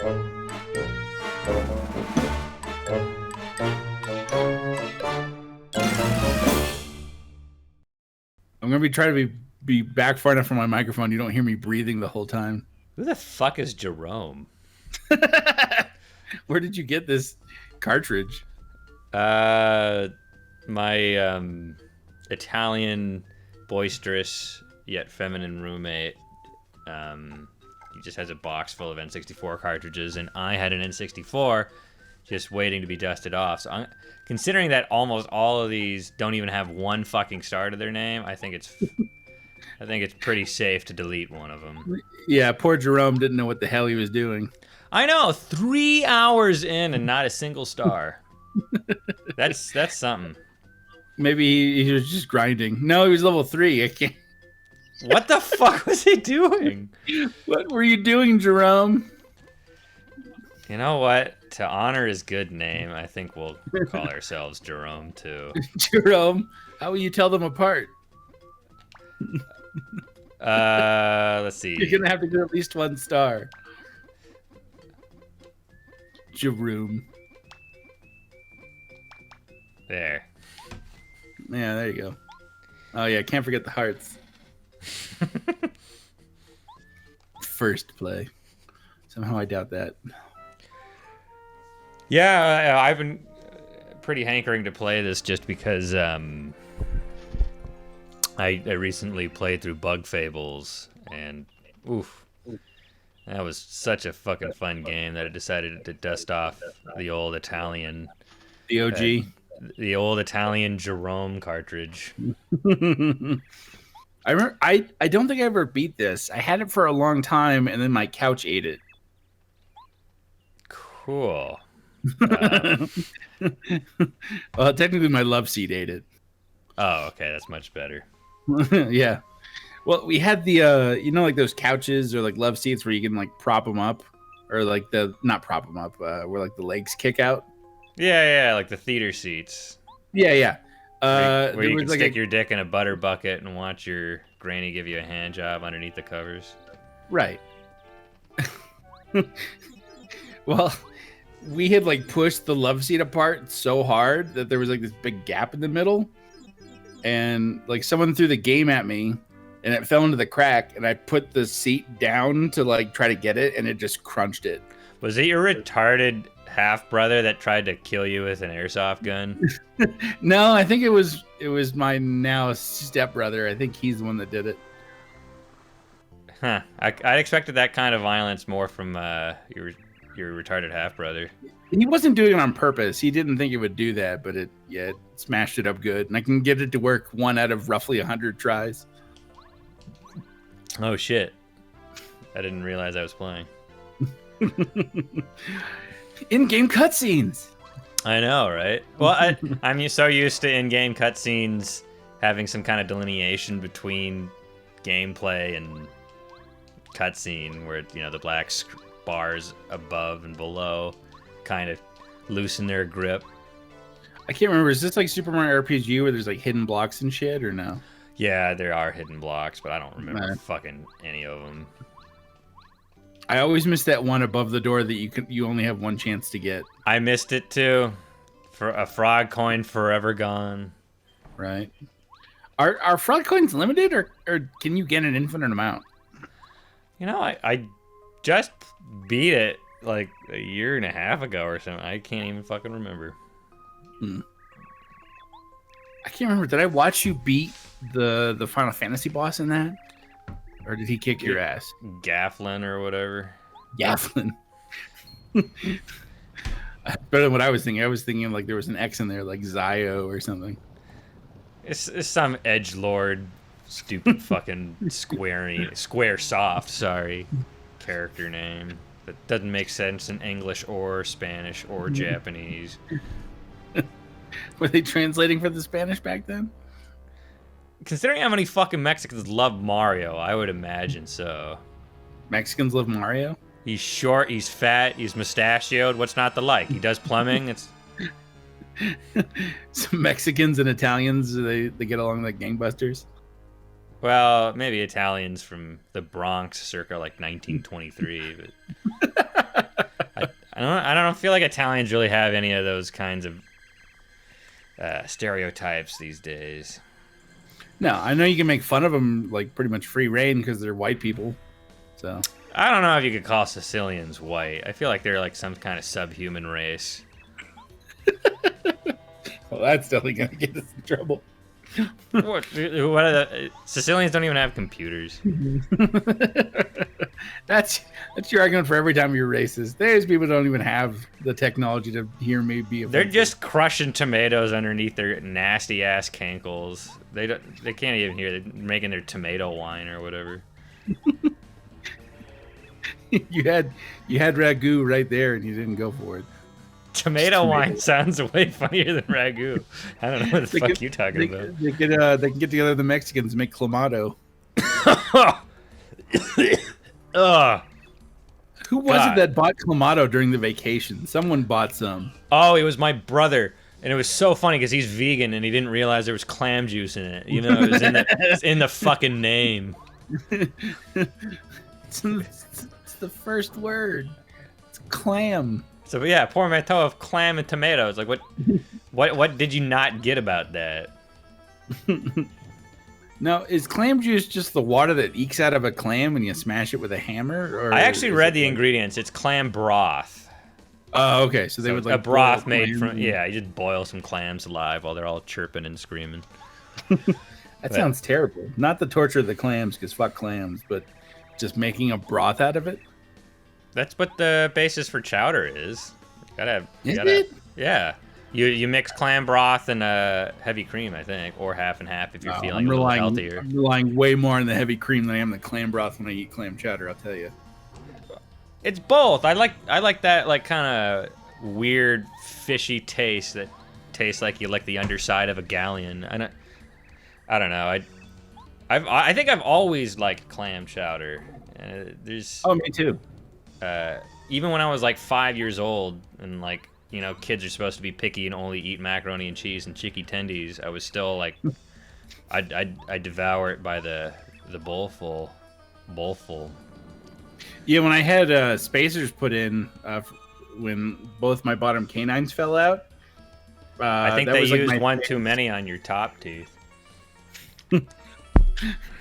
I'm gonna be trying to be back far enough from my microphone. You don't hear me breathing the whole time. Who the fuck is Jerome? Where did you get this cartridge? My Italian, boisterous yet feminine roommate. He just has a box full of N64 cartridges, and I had an N64 just waiting to be dusted off. So, considering that almost all of these don't even have one fucking star to their name, I think it's pretty safe to delete one of them. Yeah, poor Jerome didn't know what the hell he was doing. I know, 3 hours in and not a single star. That's something. Maybe he was just grinding. No, he was level 3. I can't. What the fuck was he doing? What were you doing, Jerome? You know what? To honor his good name, I think we'll call ourselves Jerome too. Jerome, how will you tell them apart? Let's see. You're gonna have to get at least 1 star. Jerome. There. Yeah, there you go. Oh yeah, can't forget the hearts. First play. Somehow I doubt that. Yeah, I've been pretty hankering to play this just because I recently played through Bug Fables, and oof, that was such a fucking fun game that I decided to dust off the old Italian, The OG. The old Italian Jerome cartridge. I remember. I don't think I ever beat this. I had it for a long time, and then my couch ate it. Cool. Well, technically, my love seat ate it. Oh, okay, that's much better. Yeah. Well, we had the like those couches or like love seats where you can like prop them up, or like not prop them up, where like the legs kick out. Yeah, like the theater seats. Yeah. Where you can like stick your dick in a butter bucket and watch your granny give you a hand job underneath the covers. Right. Well, we had like pushed the love seat apart so hard that there was like this big gap in the middle, and like someone threw the game at me, and it fell into the crack, and I put the seat down to like try to get it, and it just crunched it. Was it your retarded half brother that tried to kill you with an airsoft gun? No, I think it was my now stepbrother. I think he's the one that did it. Huh. I expected that kind of violence more from your retarded half brother. He wasn't doing it on purpose. He didn't think it would do that, but it smashed it up good, and I can get it to work 1 out of roughly 100 tries. Oh shit! I didn't realize I was playing. In-game cutscenes. I know, right? Well, I'm so used to in-game cutscenes having some kind of delineation between gameplay and cutscene, where the black bars above and below kind of loosen their grip. I can't remember. Is this like Super Mario RPG where there's like hidden blocks and shit, or no? Yeah, there are hidden blocks, but I don't remember fucking any of them. I always miss that one above the door that you only have 1 chance to get. I missed it too. For a frog coin forever gone. Right. Are frog coins limited, or can you get an infinite amount? I just beat it like a year and a half ago or something. I can't even fucking remember. I can't remember. Did I watch you beat the Final Fantasy boss in that? Or did he kick your ass? Gafflin or whatever. Gafflin. Better than what I was thinking. I was thinking like there was an X in there, like Zio or something. It's some edgelord, stupid fucking square soft, sorry, character name that doesn't make sense in English or Spanish or Japanese. Were they translating for the Spanish back then? Considering how many fucking Mexicans love Mario, I would imagine so. Mexicans love Mario? He's short, he's fat, he's mustachioed. What's not to like? He does plumbing. It's some Mexicans and Italians, they get along like gangbusters. Well, maybe Italians from the Bronx circa like 1923, but feel like Italians really have any of those kinds of stereotypes these days. No, I know you can make fun of them like pretty much free reign because they're white people. So I don't know if you could call Sicilians white. I feel like they're like some kind of subhuman race. well, that's definitely gonna get us in trouble. What are the Sicilians don't even have computers. That's your argument for every time you're racist. There's people who don't even have the technology to hear me be offensive. They're just crushing tomatoes underneath their nasty ass cankles. They can't even hear. They're making their tomato wine or whatever. you had ragu right there and you didn't go for it. Tomato wine sounds way funnier than ragu. I don't know what the fuck you're talking about. They can get together the Mexicans and make clamato. Ugh. Who was it that bought clamato during the vacation? Someone bought some. Oh, it was my brother. And it was so funny because he's vegan and he didn't realize there was clam juice in it. Even though it's in the fucking name. It's the first word. It's clam. So yeah, portmanteau of clam and tomatoes. Like what did you not get about that? Now, is clam juice just the water that ekes out of a clam when you smash it with a hammer? Or I actually read the ingredients. It's clam broth. Oh, okay. So they would like a broth made from you just boil some clams alive while they're all chirping and screaming. That sounds terrible. Not the torture of the clams, because fuck clams, but just making a broth out of it. That's what the basis for chowder is. You Is gotta, it? Yeah. You mix clam broth and heavy cream, I think, or half and half if you're feeling a little healthier. I'm relying way more on the heavy cream than I am the clam broth when I eat clam chowder, I'll tell you. It's both. I like that like kind of weird fishy taste that tastes like you lick the underside of a galleon. I don't know. I think I've always liked clam chowder. Oh, me too. Even when I was like 5 years old and like, you know, kids are supposed to be picky and only eat macaroni and cheese and chicky tendies, I was still like, I devour it by the bowlful. Yeah, when I had spacers put in when both my bottom canines fell out. I think they used one too many on your top tooth.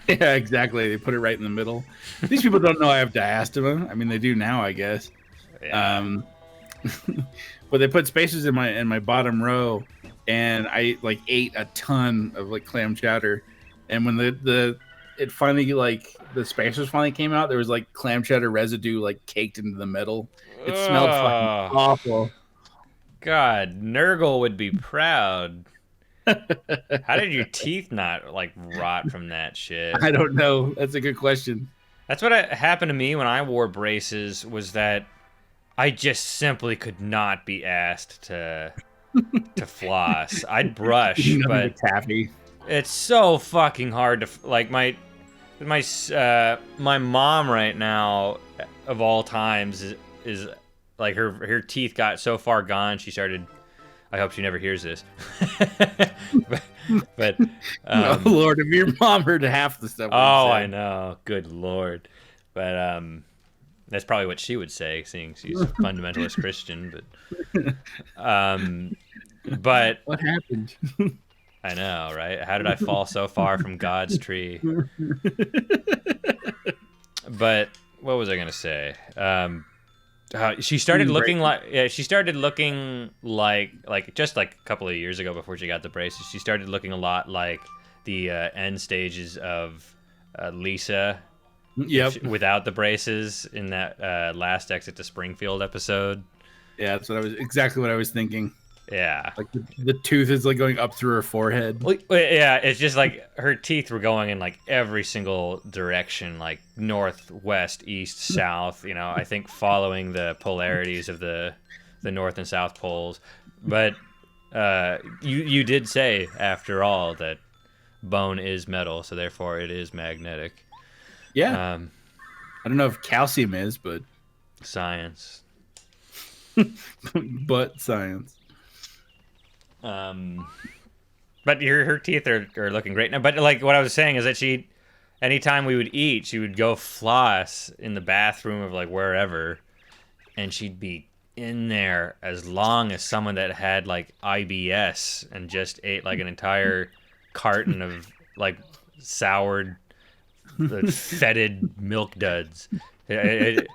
Yeah, exactly. They put it right in the middle. These people don't know I have diastema. I mean, they do now, I guess. Yeah. But they put spacers in my bottom row, and I like ate a ton of like clam chowder. And when it finally like the spacers finally came out, there was like clam chowder residue like caked into the middle. It smelled fucking awful. God, Nurgle would be proud. How did your teeth not like rot from that shit? I don't know. That's a good question. That's what happened to me when I wore braces, was that I just simply could not be asked to floss. I'd brush, but taffy. It's so fucking hard to like my mom right now of all times is like her teeth got so far gone she started. I hope she never hears this. but oh Lord, if your mom heard half the stuff. I know. Good Lord. But that's probably what she would say, seeing she's a fundamentalist Christian. But what happened? I know, right? How did I fall so far from God's tree? But what was I gonna say? She started looking like just like a couple of years ago before she got the braces. She started looking a lot like the end stages of Lisa. Yep. Without the braces in that last Exit to Springfield episode. Yeah, that's exactly what I was thinking. Yeah. Like the tooth is like going up through her forehead. Yeah, it's just like her teeth were going in like every single direction, like north, west, east, south, you know, I think following the polarities of the north and south poles. But you did say, after all, that bone is metal, so therefore it is magnetic. Yeah. I don't know if calcium is, but science. But science. But her teeth are looking great now. But like what I was saying is that anytime we would eat, she would go floss in the bathroom of like wherever, and she'd be in there as long as someone that had like IBS and just ate like an entire carton of like soured, fetid milk duds. It-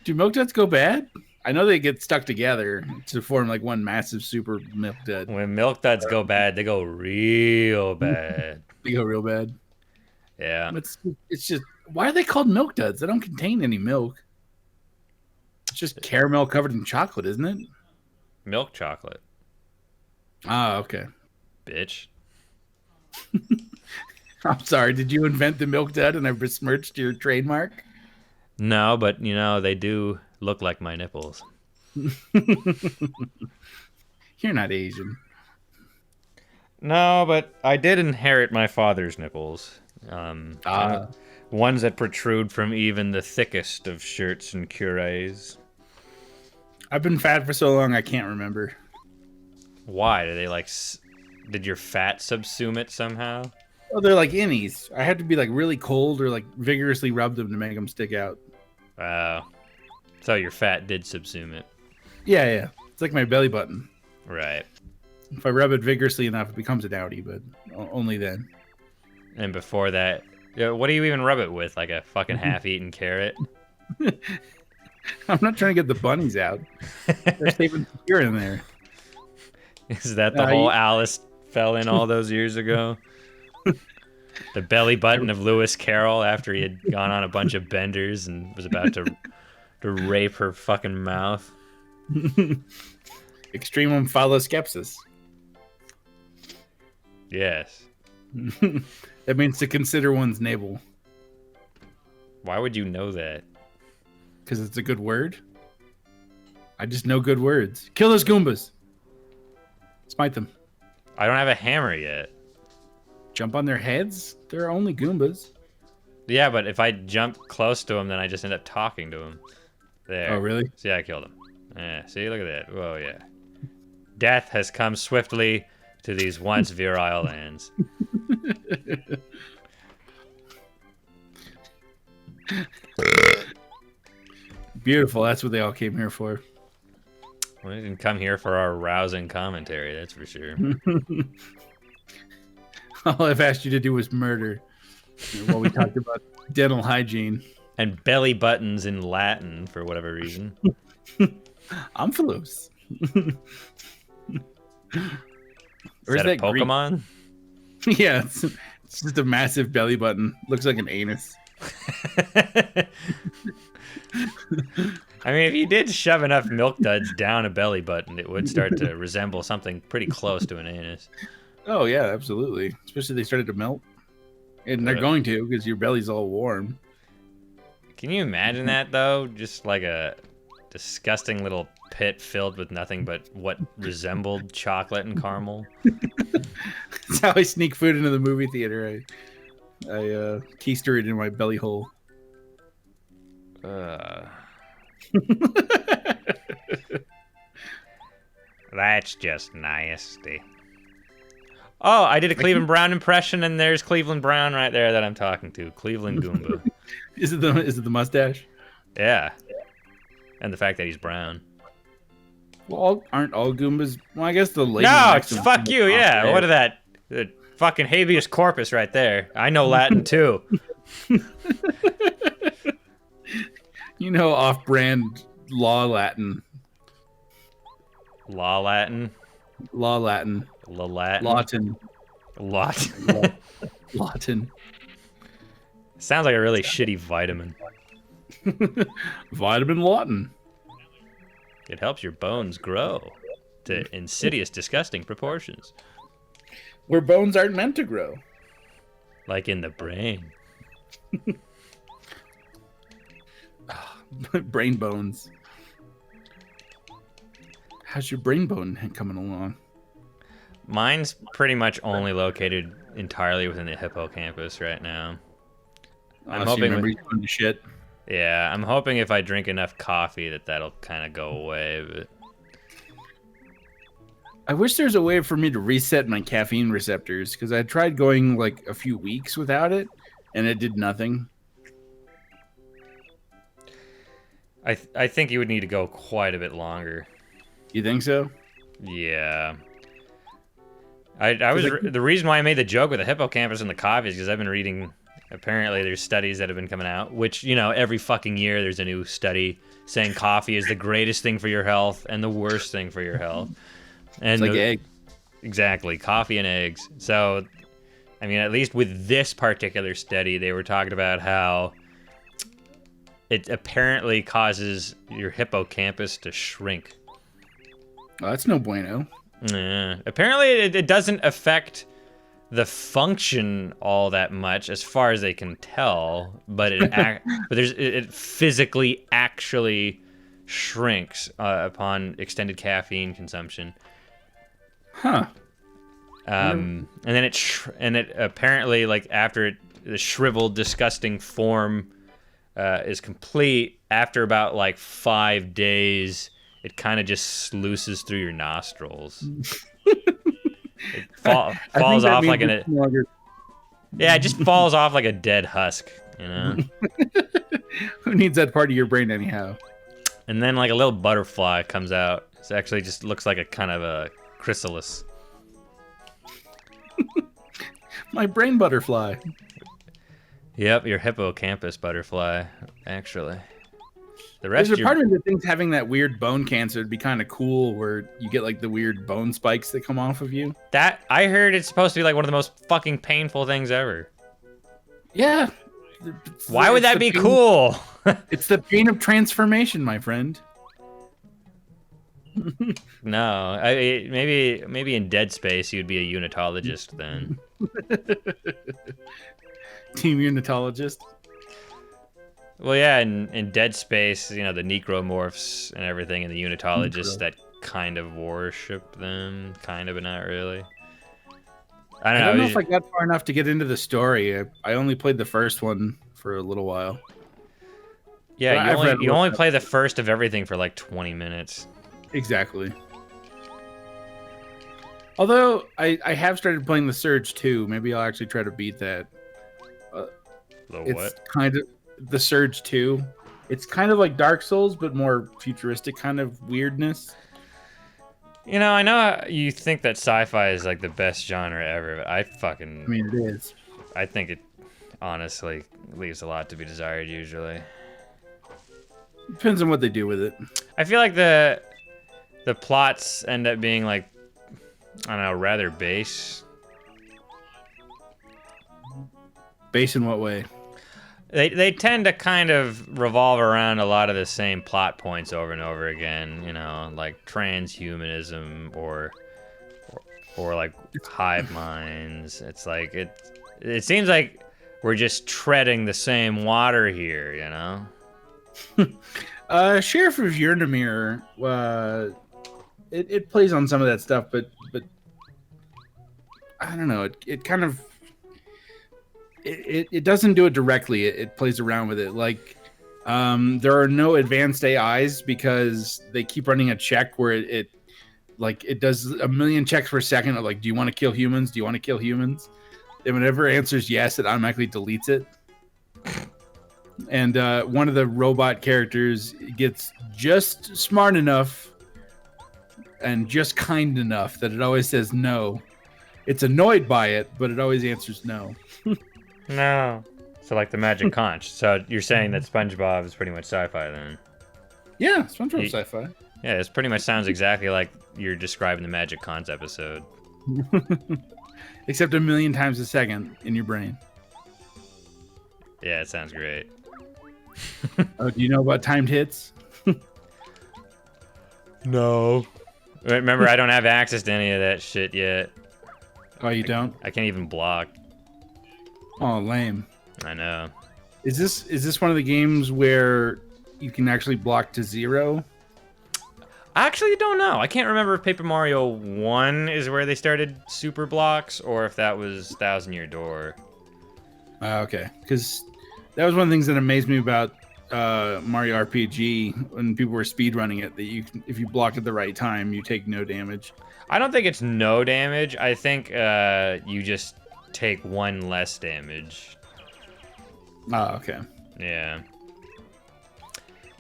Do milk duds go bad? I know they get stuck together to form like one massive super milk dud. when milk duds go bad, they go real bad. They go real bad. Yeah, It's just why are they called milk duds? They don't contain any milk. It's just caramel covered in chocolate, isn't it? milk chocolate, Ah, okay. bitch. I'm sorry. Did you invent the milk dud and I besmirched your trademark? No, but you know they do look like my nipples. You're not Asian. No, but I did inherit my father's nipples. Ones that protrude from even the thickest of shirts and curés. I've been fat for so long I can't remember. Why? Did they did your fat subsume it somehow? Oh, they're like innies. I had to be like really cold or like vigorously rub them to make them stick out. Wow. So your fat did subsume it. Yeah, yeah. It's like my belly button. Right. If I rub it vigorously enough, it becomes an outie, but only then. And before that, yeah, what do you even rub it with? Like a fucking half-eaten carrot? I'm not trying to get the bunnies out. They're saving secure in there. Is that the hole Alice fell in all those years ago? The belly button of Lewis Carroll after he had gone on a bunch of benders and was about to rape her fucking mouth. Extreme omphaloskepsis. Yes. That means to consider one's navel. Why would you know that? Because it's a good word. I just know good words. Kill those Goombas. Smite them. I don't have a hammer yet. Jump on their heads? They're only Goombas. Yeah, but if I jump close to him, then I just end up talking to him. There. Oh, really? See, I killed him. Yeah, see, look at that. Whoa, yeah. Death has come swiftly to these once virile lands. Beautiful. That's what they all came here for. We didn't come here for our rousing commentary, that's for sure. All I've asked you to do was murder. While we talked about dental hygiene. And belly buttons in Latin, for whatever reason. Omphalos. Is that a Pokemon? Yeah, it's just a massive belly button. Looks like an anus. I mean, if you did shove enough milk duds down a belly button, it would start to resemble something pretty close to an anus. Oh, yeah, absolutely. Especially if they started to melt. And they're going to, because your belly's all warm. Can you imagine that, though? Just like a disgusting little pit filled with nothing but what resembled chocolate and caramel. That's how I sneak food into the movie theater. I keister it in my belly hole. That's just nasty. Oh, I did a Cleveland Brown impression, and there's Cleveland Brown right there that I'm talking to. Cleveland Goomba. Is it the mustache? Yeah. And the fact that he's brown. Well, aren't all Goombas? Well, I guess the lady. No, it's fuck you, yeah. Right. What is that? The fucking habeas corpus right there. I know Latin too. You know, off-brand law Latin. Law Latin? Law Latin. La Latin? Lawton. Lawton. Lawton. Sounds like a really shitty vitamin. Vitamin Lawton. It helps your bones grow to insidious, disgusting proportions. Where bones aren't meant to grow. Like in the brain. Brain bones. How's your brain bone coming along? Mine's pretty much only located entirely within the hippocampus right now. I'm hoping he's going to shit. Yeah, I'm hoping if I drink enough coffee that'll kind of go away. But I wish there's a way for me to reset my caffeine receptors, because I tried going like a few weeks without it, and it did nothing. I think you would need to go quite a bit longer. You think so? Yeah. The reason why I made the joke with the hippocampus and the coffee is because I've been reading. Apparently, there's studies that have been coming out, which, you know, every fucking year there's a new study saying coffee is the greatest thing for your health and the worst thing for your health. And It's like egg. Exactly, coffee and eggs. So, I mean, at least with this particular study, they were talking about how it apparently causes your hippocampus to shrink. Oh, that's no bueno. Yeah. Apparently, it doesn't affect the function all that much, as far as they can tell. But it physically actually shrinks upon extended caffeine consumption. Huh. And then it apparently, like, after the shriveled, disgusting form is complete, after about like 5 days, it kind of just sluices through your nostrils. It falls off like it just falls off like a dead husk, you know. Who needs that part of your brain anyhow? And then like a little butterfly comes out. It actually just looks like a kind of a chrysalis. My brain butterfly. Yep, your hippocampus butterfly, actually. The rest There's a part of me that thinks having that weird bone cancer would be kind of cool, where you get like the weird bone spikes that come off of you. That I heard it's supposed to be like one of the most fucking painful things ever. Yeah. Why would that be cool? It's the pain of transformation, my friend. No, maybe in Dead Space you'd be a unitologist then. Team unitologist. Well, yeah, in Dead Space, you know, the necromorphs and everything, and the unitologists that kind of worship them, kind of, but not really. I don't know if I got far enough to get into the story. I only played the first one for a little while. Yeah, you only play the first of everything for like 20 minutes. Exactly. Although I have started playing the Surge 2, maybe I'll actually try to beat that. It's kind of the Surge 2. It's kind of like Dark Souls, but more futuristic kind of weirdness. You know, I know you think that sci-fi is like the best genre ever, but I mean, it is. I think it honestly leaves a lot to be desired usually. Depends on what they do with it. I feel like the plots end up being like, I don't know, rather base. Base in what way? They tend to kind of revolve around a lot of the same plot points over and over again, you know, like transhumanism or like hive minds. It's like it seems like we're just treading the same water here, you know. Sheriff of Yurnamir, it plays on some of that stuff, but I don't know. It kind of it doesn't do it directly. It plays around with it. Like there are no advanced AIs because they keep running a check where it does a million checks per second of like, do you want to kill humans? Do you want to kill humans? And whenever it answers yes, it automatically deletes it. And one of the robot characters gets just smart enough and just kind enough that it always says no. It's annoyed by it, but it always answers no. No. So like the magic conch. So you're saying that SpongeBob is pretty much sci-fi then? Yeah, SpongeBob's sci-fi. Yeah, it pretty much sounds exactly like you're describing the magic conch episode. Except a million times a second in your brain. Yeah, it sounds great. Oh, do you know about timed hits? No. Remember, I don't have access to any of that shit yet. Oh, you don't? I can't even block. Oh, lame. I know. Is this one of the games where you can actually block to 0? I actually don't know. I can't remember if Paper Mario 1 is where they started super blocks or if that was Thousand Year Door. Okay, because that was one of the things that amazed me about Mario RPG when people were speedrunning it, that if you block at the right time, you take no damage. I don't think it's no damage. I think you just take 1 less damage. Oh, okay. Yeah.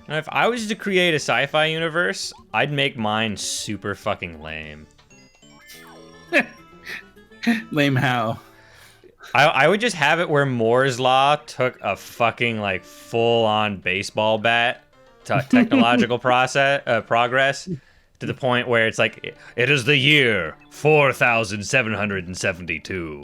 And if I was to create a sci-fi universe, I'd make mine super fucking lame. Lame how? I would just have it where Moore's Law took a fucking, like, full-on baseball bat to technological progress to the point where it's like, it is the year 4772.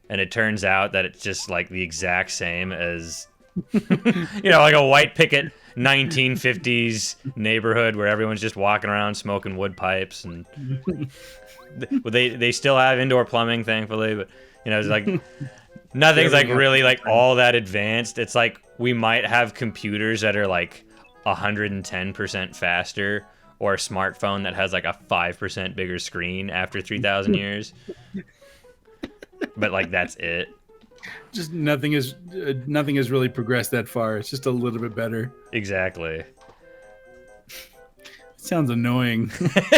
And it turns out that it's just, like, the exact same as, like a white picket 1950s neighborhood where everyone's just walking around smoking wood pipes. And they still have indoor plumbing, thankfully, but, it's like... Nothing's like really like all that advanced. It's like we might have computers that are like 110% faster, or a smartphone that has like a 5% bigger screen after 3,000 years. But like that's it. Just nothing has really progressed that far. It's just a little bit better. Exactly. It sounds annoying.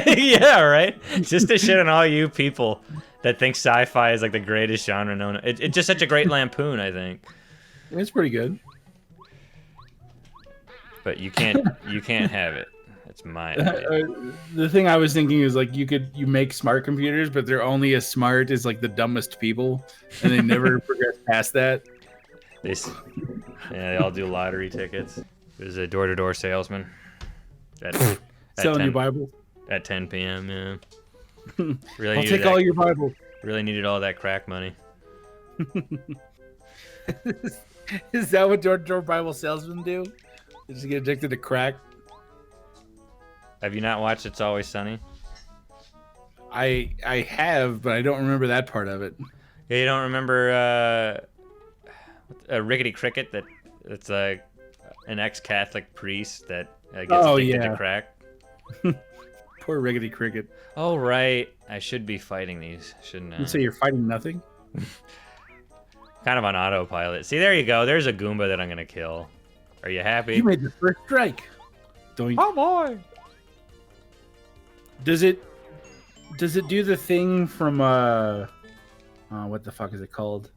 Yeah, right? Just to shit on all you people that think sci-fi is like the greatest genre known. It's just such a great lampoon, I think. It's pretty good. But you can't have it. That's my idea. The thing I was thinking is like you make smart computers, but they're only as smart as like the dumbest people, and they never progress past that. They all do lottery tickets. There's a door-to-door salesman. Selling your Bible at 10 p.m. Yeah. Really, I'll take all your Bible. Really needed all that crack money. Is that what door-to-door Bible salesmen do? They just get addicted to crack? Have you not watched It's Always Sunny? I have, but I don't remember that part of it. Yeah, you don't remember Rickety Cricket? That's an ex-Catholic priest that gets addicted to crack. Poor Rickety Cricket. Oh, right. I should be fighting these, shouldn't I? You say you're fighting nothing? Kind of on autopilot. See, there you go. There's a Goomba that I'm going to kill. Are you happy? You made the first strike. Doink. Oh, boy. Does it do the thing from, what the fuck is it called?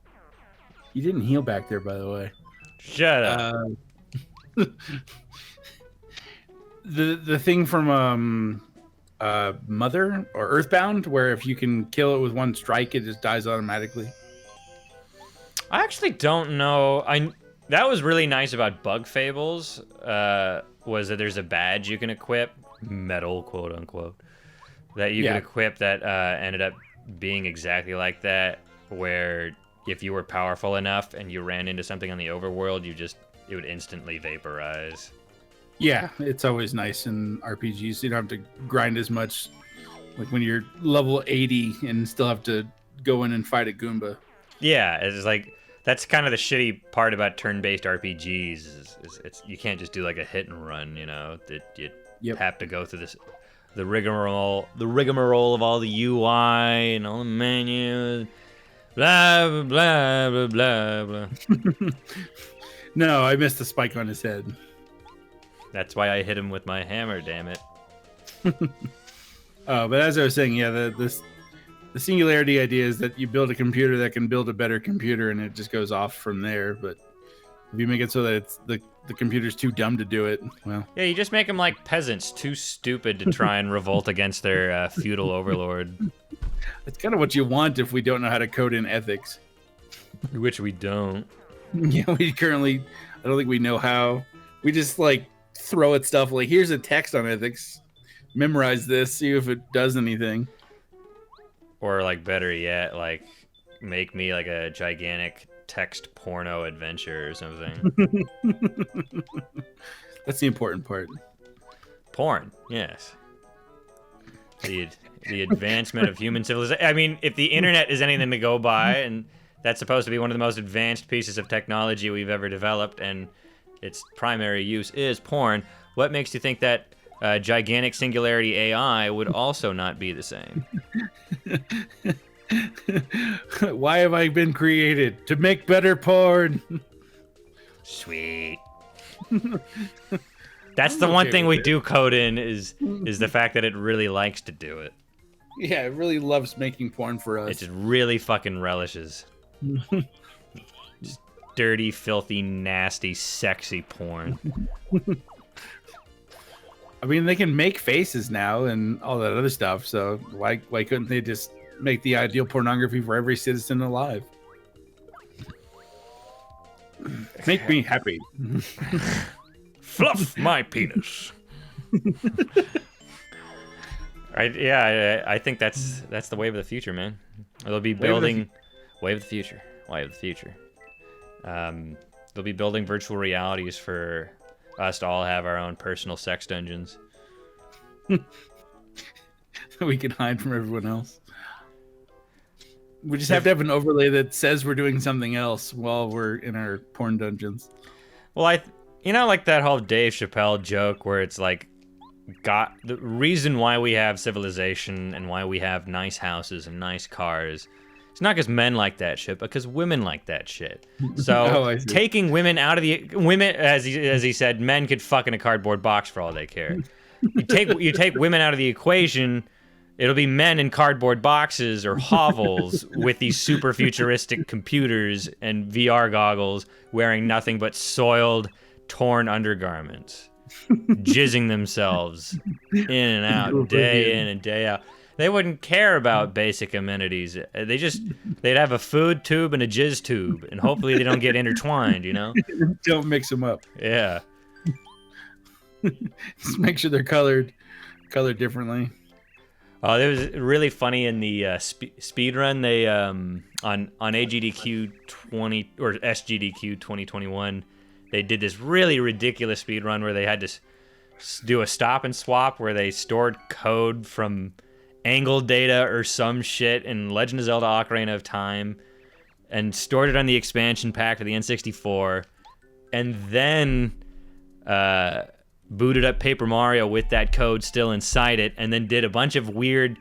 You didn't heal back there, by the way. Shut up. The thing from, Mother or Earthbound, where if you can kill it with one strike, it just dies automatically. I actually don't know. That was really nice about Bug Fables, was that there's a badge you can equip, metal, quote unquote, that you can equip that ended up being exactly like that, where if you were powerful enough and you ran into something on the overworld, it would instantly vaporize. Yeah, it's always nice in RPGs. So you don't have to grind as much, like when you're level 80 and still have to go in and fight a Goomba. Yeah, it's like that's kind of the shitty part about turn-based RPGs. Is you can't just do like a hit and run. You have to go through the rigmarole of all the UI and all the menus. Blah blah blah blah blah. No, I missed the spike on his head. That's why I hit him with my hammer, damn it. But as I was saying, the singularity idea is that you build a computer that can build a better computer, and it just goes off from there. But if you make it so that it's the computer's too dumb to do it, well... Yeah, you just make them like peasants, too stupid to try and revolt against their feudal overlord. That's kind of what you want if we don't know how to code in ethics. Which we don't. Yeah, we currently... I don't think we know how. We just, like, throw at stuff like, here's a text on ethics. Memorize this, see if it does anything. Or, like, better yet, like, make me, like, a gigantic text porno adventure or something. That's the important part. Porn, yes. The advancement of human civilization. I mean, if the internet is anything to go by, and that's supposed to be one of the most advanced pieces of technology we've ever developed, and its primary use is porn, what makes you think that gigantic singularity AI would also not be the same? Why have I been created? To make better porn. Sweet. That's the one thing we do code in is the fact that it really likes to do it. Yeah, it really loves making porn for us. It just really fucking relishes. Just dirty, filthy, nasty, sexy porn. I mean, they can make faces now and all that other stuff. So why couldn't they just make the ideal pornography for every citizen alive? Make me happy. Fluff my penis. I think that's the wave of the future, man. They'll be building wave of the future. They'll be building virtual realities for us to all have our own personal sex dungeons. We can hide from everyone else. We just have to have an overlay that says we're doing something else while we're in our porn dungeons. Well, like that whole Dave Chappelle joke where it's like, the reason why we have civilization and why we have nice houses and nice cars, it's not because men like that shit, but because women like that shit. So taking women out of women, as he said, men could fuck in a cardboard box for all they care. You take women out of the equation, it'll be men in cardboard boxes or hovels with these super futuristic computers and VR goggles, wearing nothing but soiled, torn undergarments, jizzing themselves in and out, day in and day out. They wouldn't care about basic amenities. They'd have a food tube and a jizz tube, and hopefully they don't get intertwined, you know? Don't mix them up. Yeah. Just make sure they're colored differently. Oh, it was really funny in the speed run. They on AGDQ 20 or SGDQ 2021, they did this really ridiculous speed run where they had to do a stop and swap where they stored code from angle data or some shit in Legend of Zelda: Ocarina of Time and stored it on the expansion pack for the N64, and then booted up Paper Mario with that code still inside it, and then did a bunch of weird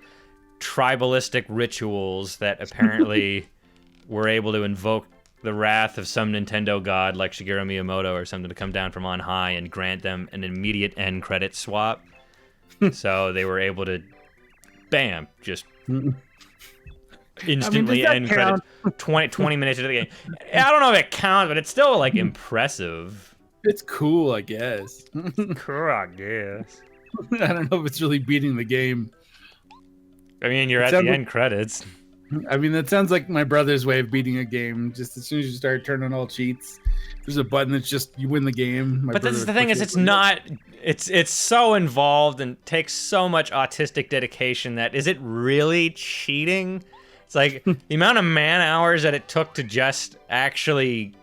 tribalistic rituals that apparently were able to invoke the wrath of some Nintendo god like Shigeru Miyamoto or something to come down from on high and grant them an immediate end credit swap. So they were able to, bam, just instantly end credits 20 minutes into the game. I don't know if it counts, but it's still like impressive. It's cool, I guess. Cool, I guess. I don't know if it's really beating the game. I mean, you're at the end credits. I mean, that sounds like my brother's way of beating a game. Just as soon as you start turning all cheats, there's a button that's just you win the game. But this is the thing, is it's not. It's so involved and takes so much autistic dedication that is it really cheating? It's like the amount of man hours that it took to just actually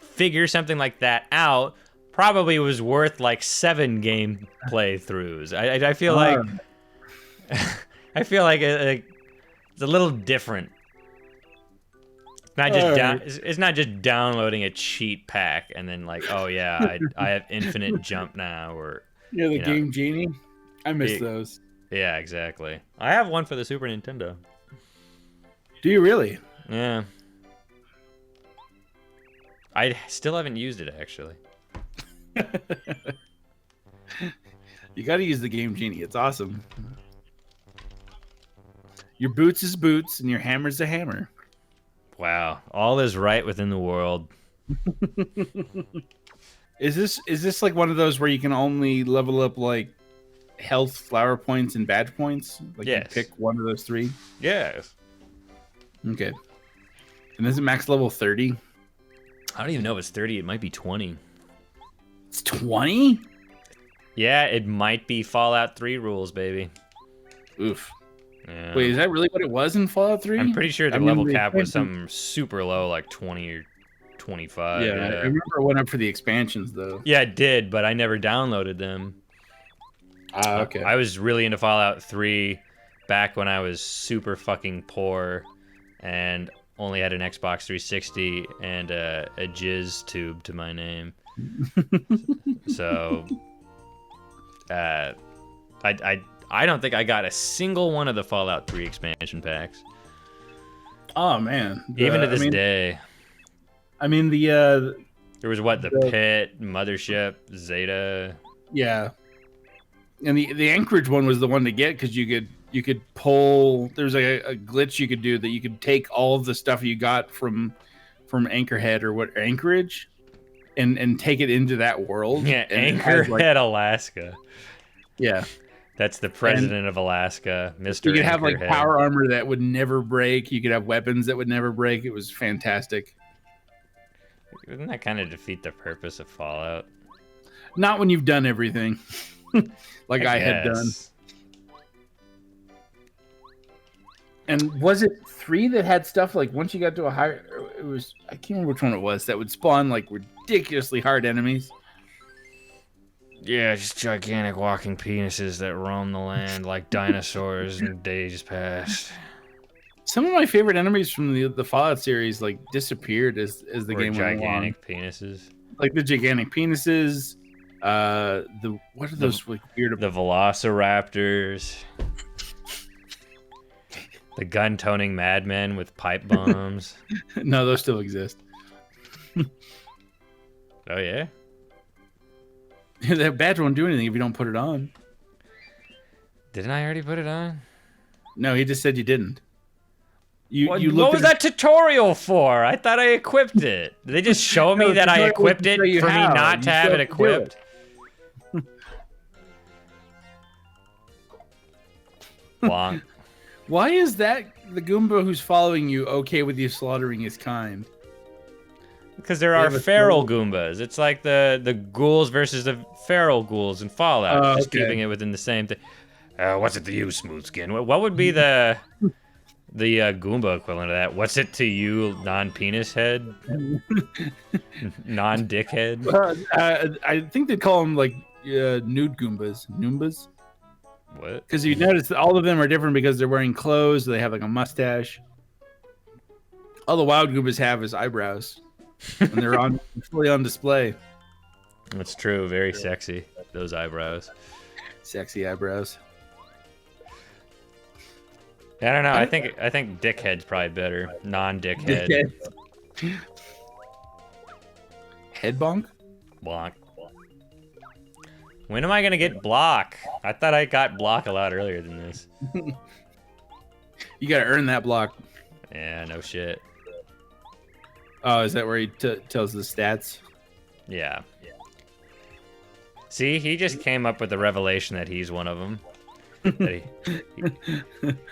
figure something like that out probably was worth like 7 game playthroughs. I feel like I feel like it's a little different. It's not just downloading a cheat pack and then like, oh yeah, I have infinite jump now, or the Game Genie. I miss those. Yeah, exactly. I have one for the Super Nintendo. Do you really? Yeah. I still haven't used it, actually. You got to use the Game Genie. It's awesome. Your boots is boots, and your hammer's a hammer. Wow, all is right within the world. Is this like one of those where you can only level up like health, flower points, and badge points? Like yes. You pick one of those 3? Yes. Okay. And is it max level 30? I don't even know if it's 30. It might be 20. It's 20? Yeah, it might be Fallout 3 rules, baby. Oof. Yeah. Wait, is that really what it was in Fallout 3? I'm pretty sure the level cap was something super low, like 20 or 25. Yeah, I remember it went up for the expansions, though. Yeah, it did, but I never downloaded them. Ah, okay. I was really into Fallout 3 back when I was super fucking poor and only had an Xbox 360 and a jizz tube to my name. So, I don't think I got a single one of the Fallout 3 expansion packs. Oh man! Even to this day. I mean there was the Pit, Mothership, Zeta. Yeah, and the Anchorage one was the one to get because you could pull. There's a glitch you could do that you could take all of the stuff you got from Anchorhead or Anchorage, and take it into that world. Yeah, Anchorhead, Alaska. Yeah. That's the president of Alaska, Mr. You could have like Anchorhead. power armor that would never break. You could have weapons that would never break. It was fantastic. Wouldn't that kind of defeat the purpose of Fallout? Not when you've done everything, like I had done. guess. And was it 3 that had stuff like once you got to a higher? It was, I can't remember which one it was, that would spawn like ridiculously hard enemies. Yeah, just gigantic walking penises that roam the land like dinosaurs in days past. Some of my favorite enemies from the Fallout series like disappeared as the Or game went along. gigantic penises. Like the gigantic penises. What are those like weird? The velociraptors. The gun-toting madmen with pipe bombs. No, those still exist. Oh, yeah? That badge won't do anything if you don't put it on. Didn't I already put it on? No, he just said you didn't. What was that tutorial for? I thought I equipped it. Did they just show me that I equipped it for me not to have it equipped? Bonk. Why is that the Goomba who's following you okay with you slaughtering his kind? Because there are feral Goombas. It's like the ghouls versus the feral ghouls in Fallout. Just keeping it within the same thing. What's it to you, Smooth Skin? What would be the Goomba equivalent of that? What's it to you, non-penis head? Non-dick head? I think they call them like nude Goombas. Noombas? What? Because you notice that all of them are different because they're wearing clothes. They have like a mustache. All the wild Goombas have is eyebrows. And they're fully on display. That's true. Very sexy. Those eyebrows. Sexy eyebrows. I don't know. I think dickhead's probably better. Non-dickhead. Head bonk? Block. When am I gonna get block? I thought I got block a lot earlier than this. You gotta earn that block. Yeah, no shit. Oh, is that where he tells the stats? Yeah. See, he just came up with the revelation that he's one of them.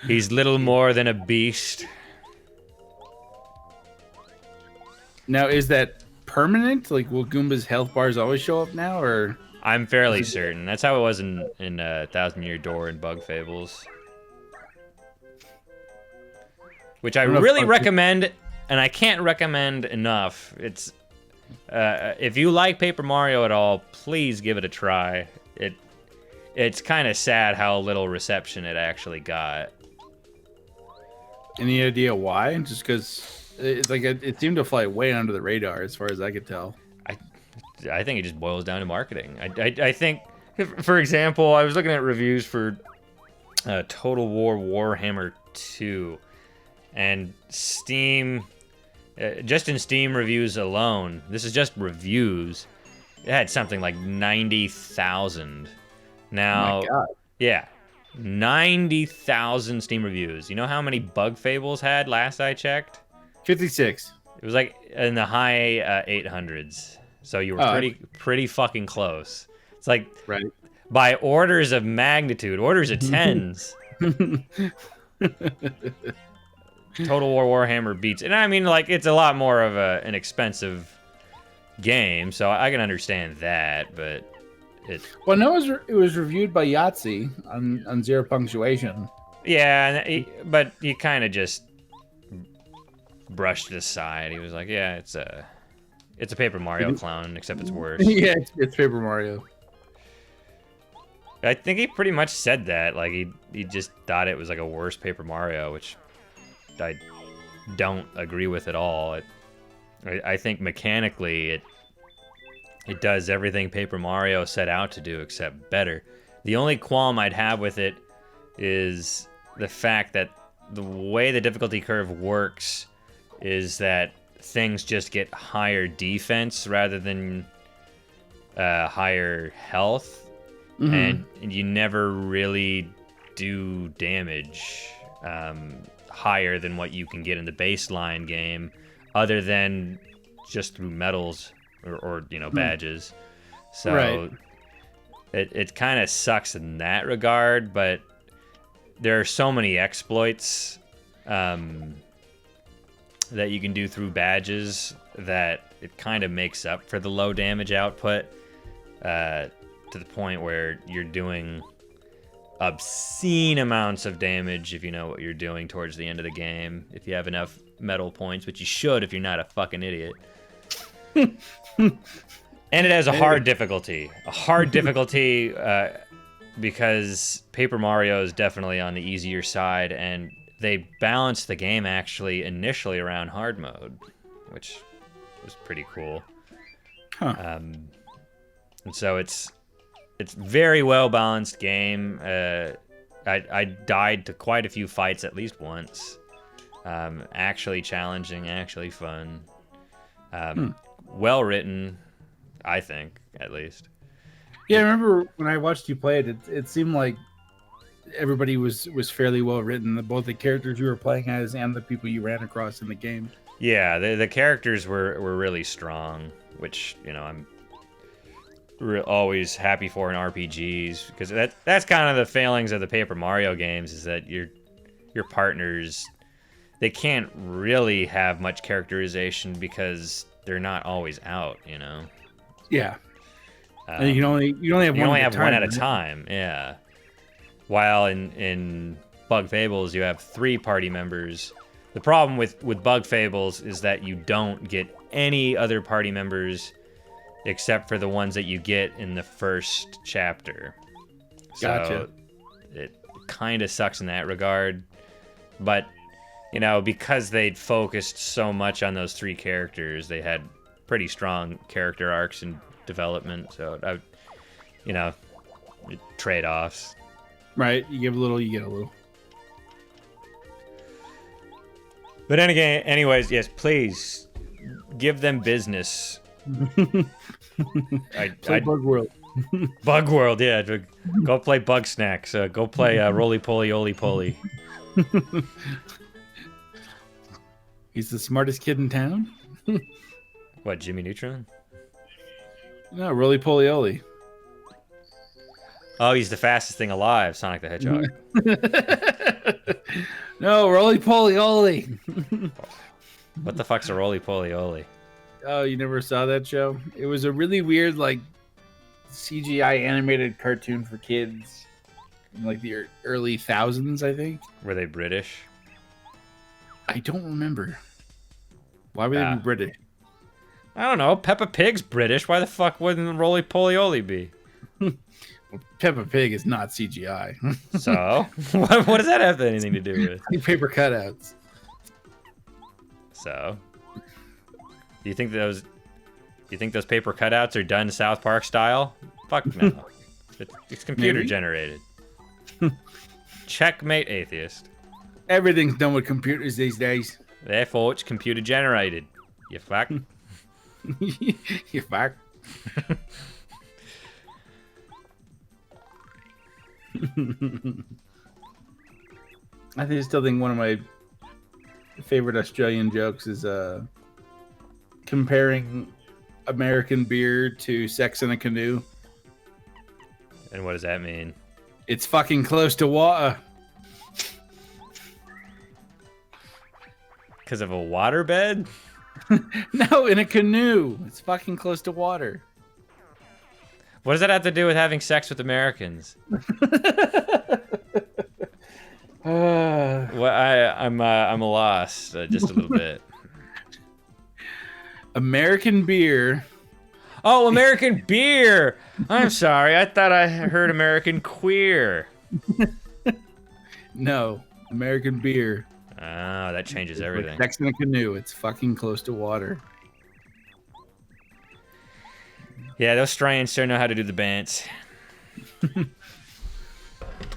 He's little more than a beast. Now, is that permanent? Like, will Goomba's health bars always show up now, or? I'm fairly certain. That's how it was in Thousand Year Door and Bug Fables. Which I really recommend, and I can't recommend enough. It's if you like Paper Mario at all, please give it a try. It's kind of sad how little reception it actually got. Any idea why? Just because it's like it seemed to fly way under the radar, as far as I could tell. I think it just boils down to marketing. I think, for example, I was looking at reviews for Total War Warhammer 2, and Steam, just in Steam reviews alone, this is just reviews, it had something like 90,000. Now, oh my God. Yeah, 90,000 Steam reviews. You know how many Bug Fables had last I checked? 56. It was like in the high 800s. So you were pretty fucking close. It's like by orders of magnitude, orders of tens. Total War Warhammer beats, and I mean, like, it's a lot more of an expensive game, so I can understand that, but well, no, it was reviewed by Yahtzee on zero punctuation. Yeah, but he kind of just brushed it aside. He was like, "Yeah, it's a Paper Mario clone, except it's worse." Yeah, it's Paper Mario. I think he pretty much said that. Like he just thought it was like a worse Paper Mario, which I don't agree with at all. I think mechanically it does everything Paper Mario set out to do, except better. The only qualm I'd have with it is the fact that the way the difficulty curve works is that things just get higher defense rather than higher health, and you never really do damage higher than what you can get in the baseline game, other than just through medals or badges. So it kind of sucks in that regard, but there are so many exploits that you can do through badges that it kind of makes up for the low damage output to the point where you're doing obscene amounts of damage if you know what you're doing towards the end of the game, if you have enough medal points, which you should if you're not a fucking idiot. And it has a hard difficulty. Because Paper Mario is definitely on the easier side, and they balanced the game actually initially around hard mode, which was pretty cool. Huh. And so it's very well balanced game. I died to quite a few fights at least once. Actually challenging, actually fun. Well written, I think, at least. Yeah, I remember when I watched you play it, it seemed like everybody was fairly well written, both the characters you were playing as and the people you ran across in the game. Yeah, the characters were really strong, which, you know, I'm always happy for in RPGs, because that's kind of the failings of the Paper Mario games, is that your partners, they can't really have much characterization because they're not always out, you know. Yeah. And you only have one at a time. Yeah. While in Bug Fables you have 3 party members. The problem with Bug Fables is that you don't get any other party members except for the ones that you get in the first chapter. Gotcha. So it kind of sucks in that regard. But, you know, because they'd focused so much on those 3 characters, they had pretty strong character arcs and development. So, you know, trade-offs. Right. You give a little, you get a little. But then again, anyways, yes, please give them business. Play Bug World. Bug World, yeah. Go play Bug Snacks. Go play Roly Poly Oly Poly. He's the smartest kid in town? What, Jimmy Neutron? No, Roly Poly Oly. Oh, he's the fastest thing alive, Sonic the Hedgehog. No, Roly Poly Oly. What the fuck's a Roly Poly Oly? Oh, you never saw that show? It was a really weird, like, CGI animated cartoon for kids in, like, the early thousands, I think. Were they British? I don't remember. Why would they be British? I don't know. Peppa Pig's British. Why the fuck wouldn't Roly Poly Oly be? Well, Peppa Pig is not CGI. So? What does that have anything to do with? Paper cutouts. So? Do you think those paper cutouts are done South Park style? Fuck no. It's computer generated. Checkmate, atheist. Everything's done with computers these days. Therefore, it's computer generated. You fuck. You fuck. I still think one of my favorite Australian jokes is comparing American beer to sex in a canoe. And what does that mean? It's fucking close to water. Because of a waterbed? No, in a canoe. It's fucking close to water. What does that have to do with having sex with Americans? Well, I'm lost just a little bit. American beer. Oh, American beer. I'm sorry. I thought I heard American queer. No, American beer. Oh, that changes everything. Sex in a canoe. It's fucking close to water. Yeah, those Australians sure know how to do the bants.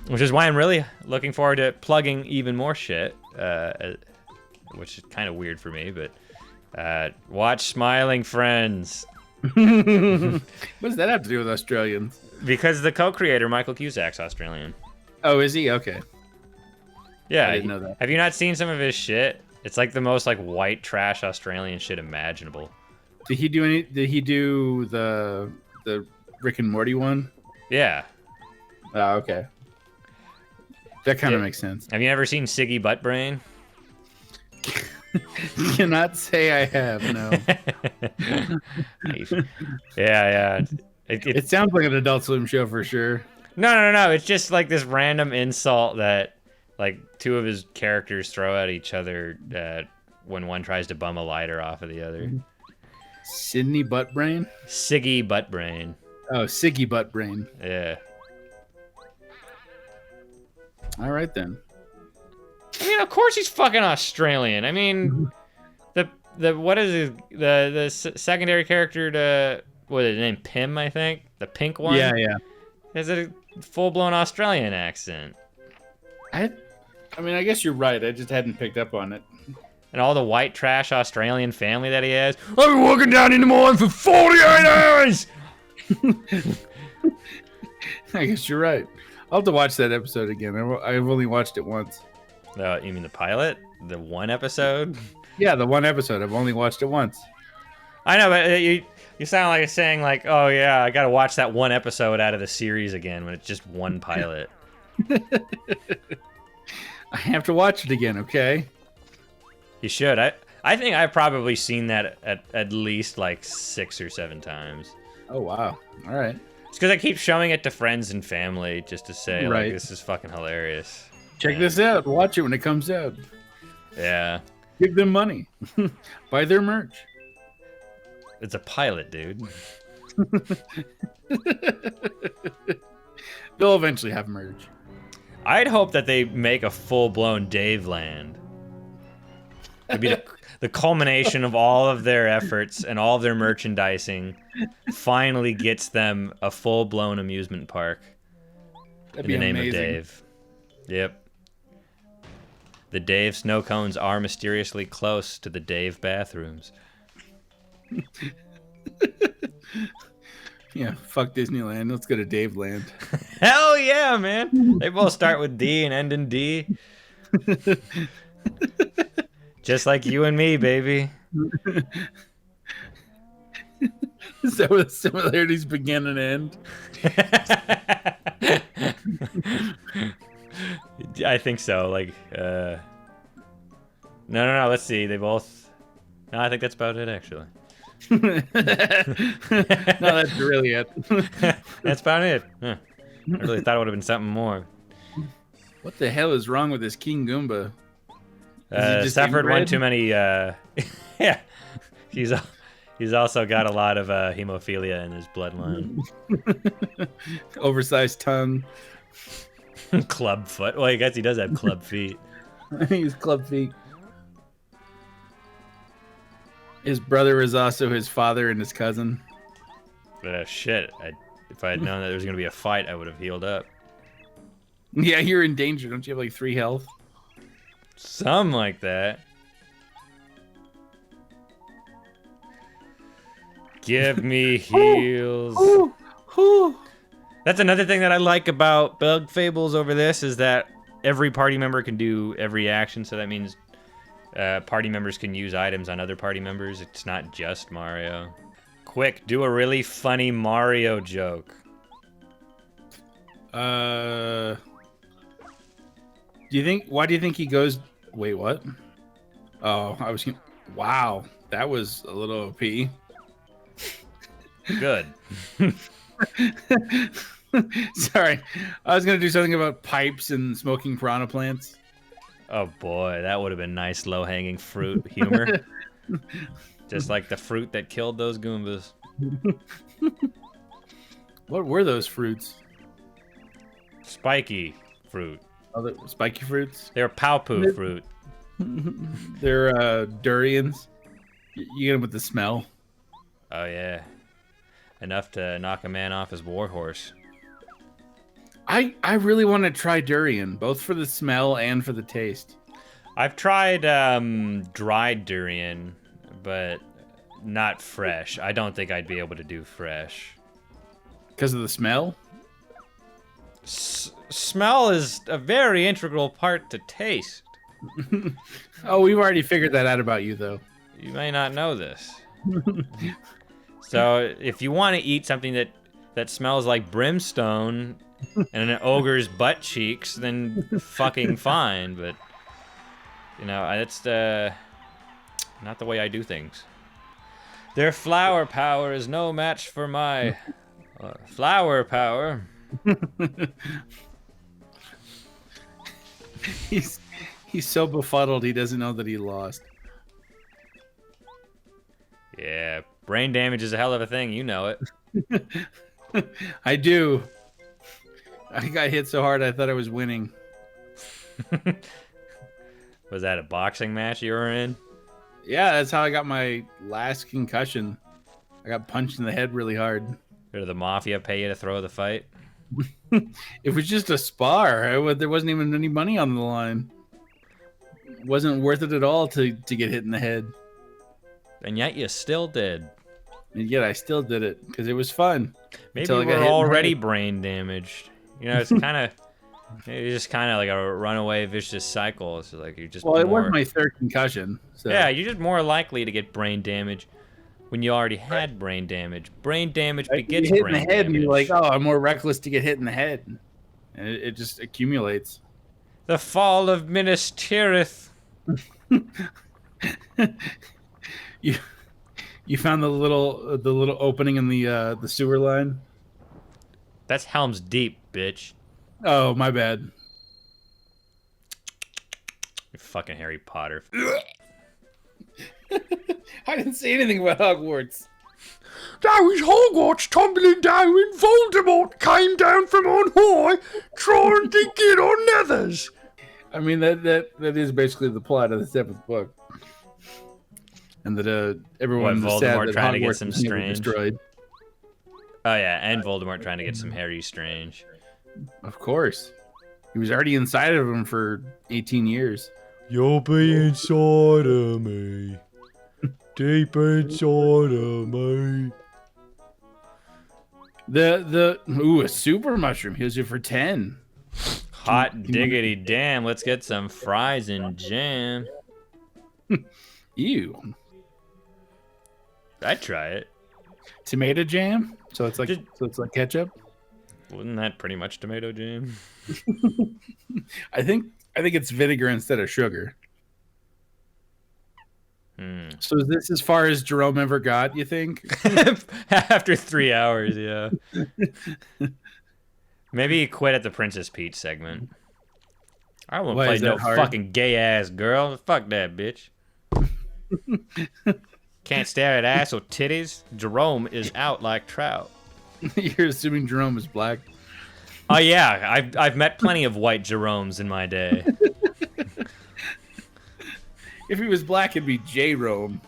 Which is why I'm really looking forward to plugging even more shit, which is kind of weird for me, but watch Smiling Friends. What does that have to do with Australians? Because the co-creator, Michael Cusack's Australian. Oh, is he? Okay. Yeah, I didn't know that. Have you not seen some of his shit? It's like the most like white trash Australian shit imaginable. Did he do the Rick and Morty one? Yeah. Oh, okay. That kind of makes sense. Have you ever seen Siggy Buttbrain? Cannot say I have, no. Yeah. It sounds like an Adult Swim show for sure. No. It's just like this random insult that like two of his characters throw at each other when one tries to bum a lighter off of the other. Sydney Buttbrain? Siggy Buttbrain. Oh, Siggy Buttbrain. Yeah. All right then. I mean, of course he's fucking Australian. I mean, the what is it? The secondary character to what is his name? Pim, I think. The pink one. Yeah. Has a full-blown Australian accent. I mean, I guess you're right. I just hadn't picked up on it. And all the white trash Australian family that he has. I've been working down in the mine for 48 hours. I guess you're right. I'll have to watch that episode again. I've only watched it once. You mean the pilot? The one episode? Yeah, the one episode. I've only watched it once. I know, but you sound like saying like, oh yeah, I gotta watch that one episode out of the series again when it's just one pilot. I have to watch it again, okay? You should. I think I've probably seen that at least like 6 or 7 times. Oh, wow. All right. It's because I keep showing it to friends and family just to say, Right. like, this is fucking hilarious. Check this out. Watch it when it comes out. Yeah. Give them money. Buy their merch. It's a pilot, dude. They'll eventually have merch. I'd hope that they make a full-blown Dave Land. It'd be the culmination of all of their efforts and all of their merchandising finally gets them a full-blown amusement park. That'd in be the name amazing. of Dave. Yep. The Dave snow cones are mysteriously close to the Dave bathrooms. Yeah, fuck Disneyland. Let's go to Dave Land. Hell yeah, man. They both start with D and end in D. Just like you and me, baby. Is that where the similarities begin and end? I think so. Like, no. Let's see. They both. No, I think that's about it, actually. No, that's really it. That's about it. Huh. I really thought it would have been something more. What the hell is wrong with this King Goomba? Suffered one too many. Yeah, he's also got a lot of hemophilia in his bloodline. Oversized tongue. Club foot. Well, I guess he does have club feet. He's club feet. His brother is also his father and his cousin. Shit. If I had known that there was going to be a fight, I would have healed up. Yeah, you're in danger. Don't you have like 3 health? Something like that. Give me heals. That's another thing that I like about Bug Fables over this is that every party member can do every action. So that means party members can use items on other party members. It's not just Mario. Quick, do a really funny Mario joke. Why do you think he goes? Wait, what? Oh, wow, that was a little OP. Good. Sorry, I was gonna do something about pipes and smoking piranha plants. Oh boy, that would have been nice low-hanging fruit humor. Just like the fruit that killed those Goombas. What were those fruits? Spiky fruit. Oh, the spiky fruits? They were Paw-Poo fruit. They're durians. You get them with the smell. Oh yeah. Enough to knock a man off his warhorse. I really want to try durian, both for the smell and for the taste. I've tried dried durian, but not fresh. I don't think I'd be able to do fresh. Because of the smell? Smell is a very integral part to taste. Oh, we've already figured that out about you, though. You may not know this. So if you want to eat something that that smells like brimstone and an ogre's butt cheeks, then fucking fine. But you know, it's not the way I do things. Their flower power is no match for my flower power. He's so befuddled he doesn't know that he lost. Yeah, brain damage is a hell of a thing. You know it. I do. I got hit so hard I thought I was winning. Was that a boxing match you were in? Yeah, that's how I got my last concussion. I got punched in the head really hard. Or did the mafia pay you to throw the fight? It was just a spar. There wasn't even any money on the line. It wasn't worth it at all to get hit in the head. And yet you still did. And yet I still did it because it was fun. Maybe you were already brain damaged. You know, it's just kind of like a runaway vicious cycle. It's like you just. Well, it was my third concussion. So. Yeah, you're just more likely to get brain damage when you already had brain damage. Brain damage begets brain damage. You hit in the head, and you're like, "Oh, I'm more reckless to get hit in the head," and it just accumulates. The fall of Minas Tirith. You found the little opening in the sewer line. That's Helm's Deep, bitch. Oh, my bad. You fucking Harry Potter. I didn't say anything about Hogwarts. That was Hogwarts tumbling down when Voldemort came down from on high trying to get on Nethers. I mean, that is basically the plot of the 7th book. And that everyone was sad that trying to get Hogwarts some was never Strange. destroyed. Oh yeah, and Voldemort trying to get some Harry Strange. Of course. He was already inside of him for 18 years. You'll be inside of me. Deep inside of me. A super mushroom. Heals you for 10. Hot diggity damn, let's get some fries and jam. Ew. I'd try it. Tomato jam? So it's like ketchup? Wasn't that pretty much tomato jam? I think it's vinegar instead of sugar. So is this as far as Jerome ever got, you think? After 3 hours, yeah. Maybe he quit at the Princess Peach segment. I don't want to play no fucking gay ass girl. Fuck that bitch. Can't stare at ass or titties. Jerome is out like trout. You're assuming Jerome is black? Oh yeah, I've met plenty of white Jeromes in my day. If he was black, it'd be J-Rome.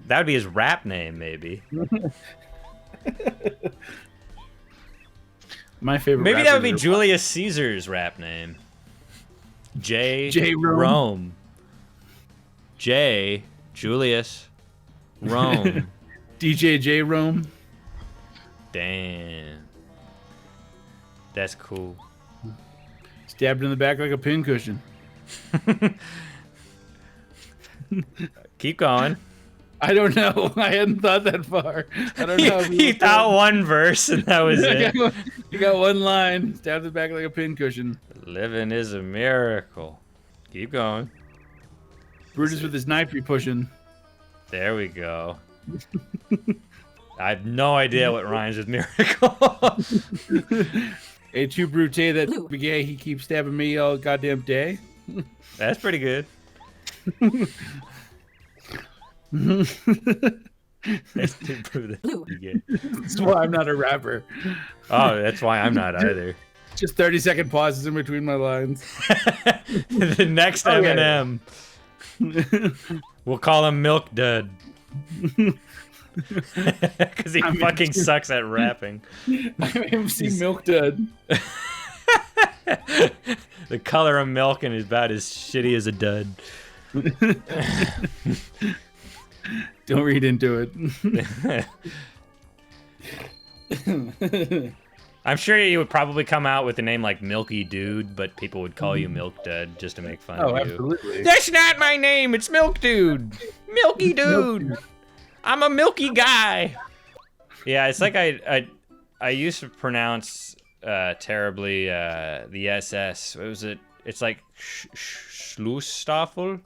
That would be his rap name, maybe. My favorite. Maybe that would be Julius Caesar's rap name. J-Rome. J. Julius Rome. DJ J-Rome. Damn. That's cool. Stabbed in the back like a pincushion. Keep going. I don't know. I hadn't thought that far. I don't know. He thought one verse and that was it. You got one line. Stabbed in the back like a pincushion. Living is a miracle. Keep going. Brutus with his knife be pushing. There we go. I have no idea what rhymes with miracle. A too brute that gay, he keeps stabbing me all goddamn day. That's pretty good. That's too brute. That's why I'm not a rapper. Oh, that's why I'm not either. Just 30-second pauses in between my lines. The next Eminem. We'll call him Milk Dud. Because he fucking sucks at rapping. I'm MC Milk Dud. The color of milk and is about as shitty as a dud. Don't read into it. I'm sure you would probably come out with a name like Milky Dude, but people would call you Milk Dud just to make fun of you. Absolutely. That's not my name. It's Milk Dude. Milky Dude. I'm a milky guy. Yeah, it's like I used to pronounce terribly the SS. What was it? It's like Schlussstaffel.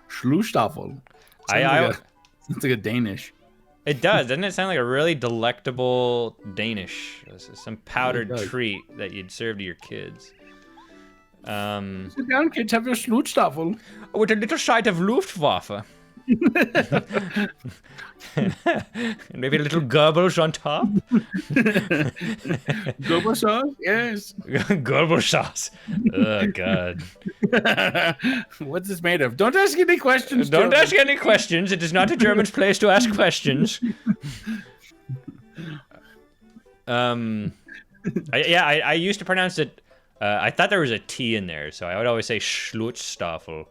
Schlussstaffel. Sounds like a Danish. It does. Doesn't it sound like a really delectable Danish? Some powdered treat that you'd serve to your kids. Sit down, kids, have your Schlussstaffel. With a little side of Luftwaffe. And maybe a little Goebbels on top. Goebbels sauce? Yes. Goebbels sauce. Oh, God. What's this made of? Don't ask any questions. Don't ask any questions. It is not a German's place to ask questions. I used to pronounce it. I thought there was a T in there, so I would always say Schlutzstaffel.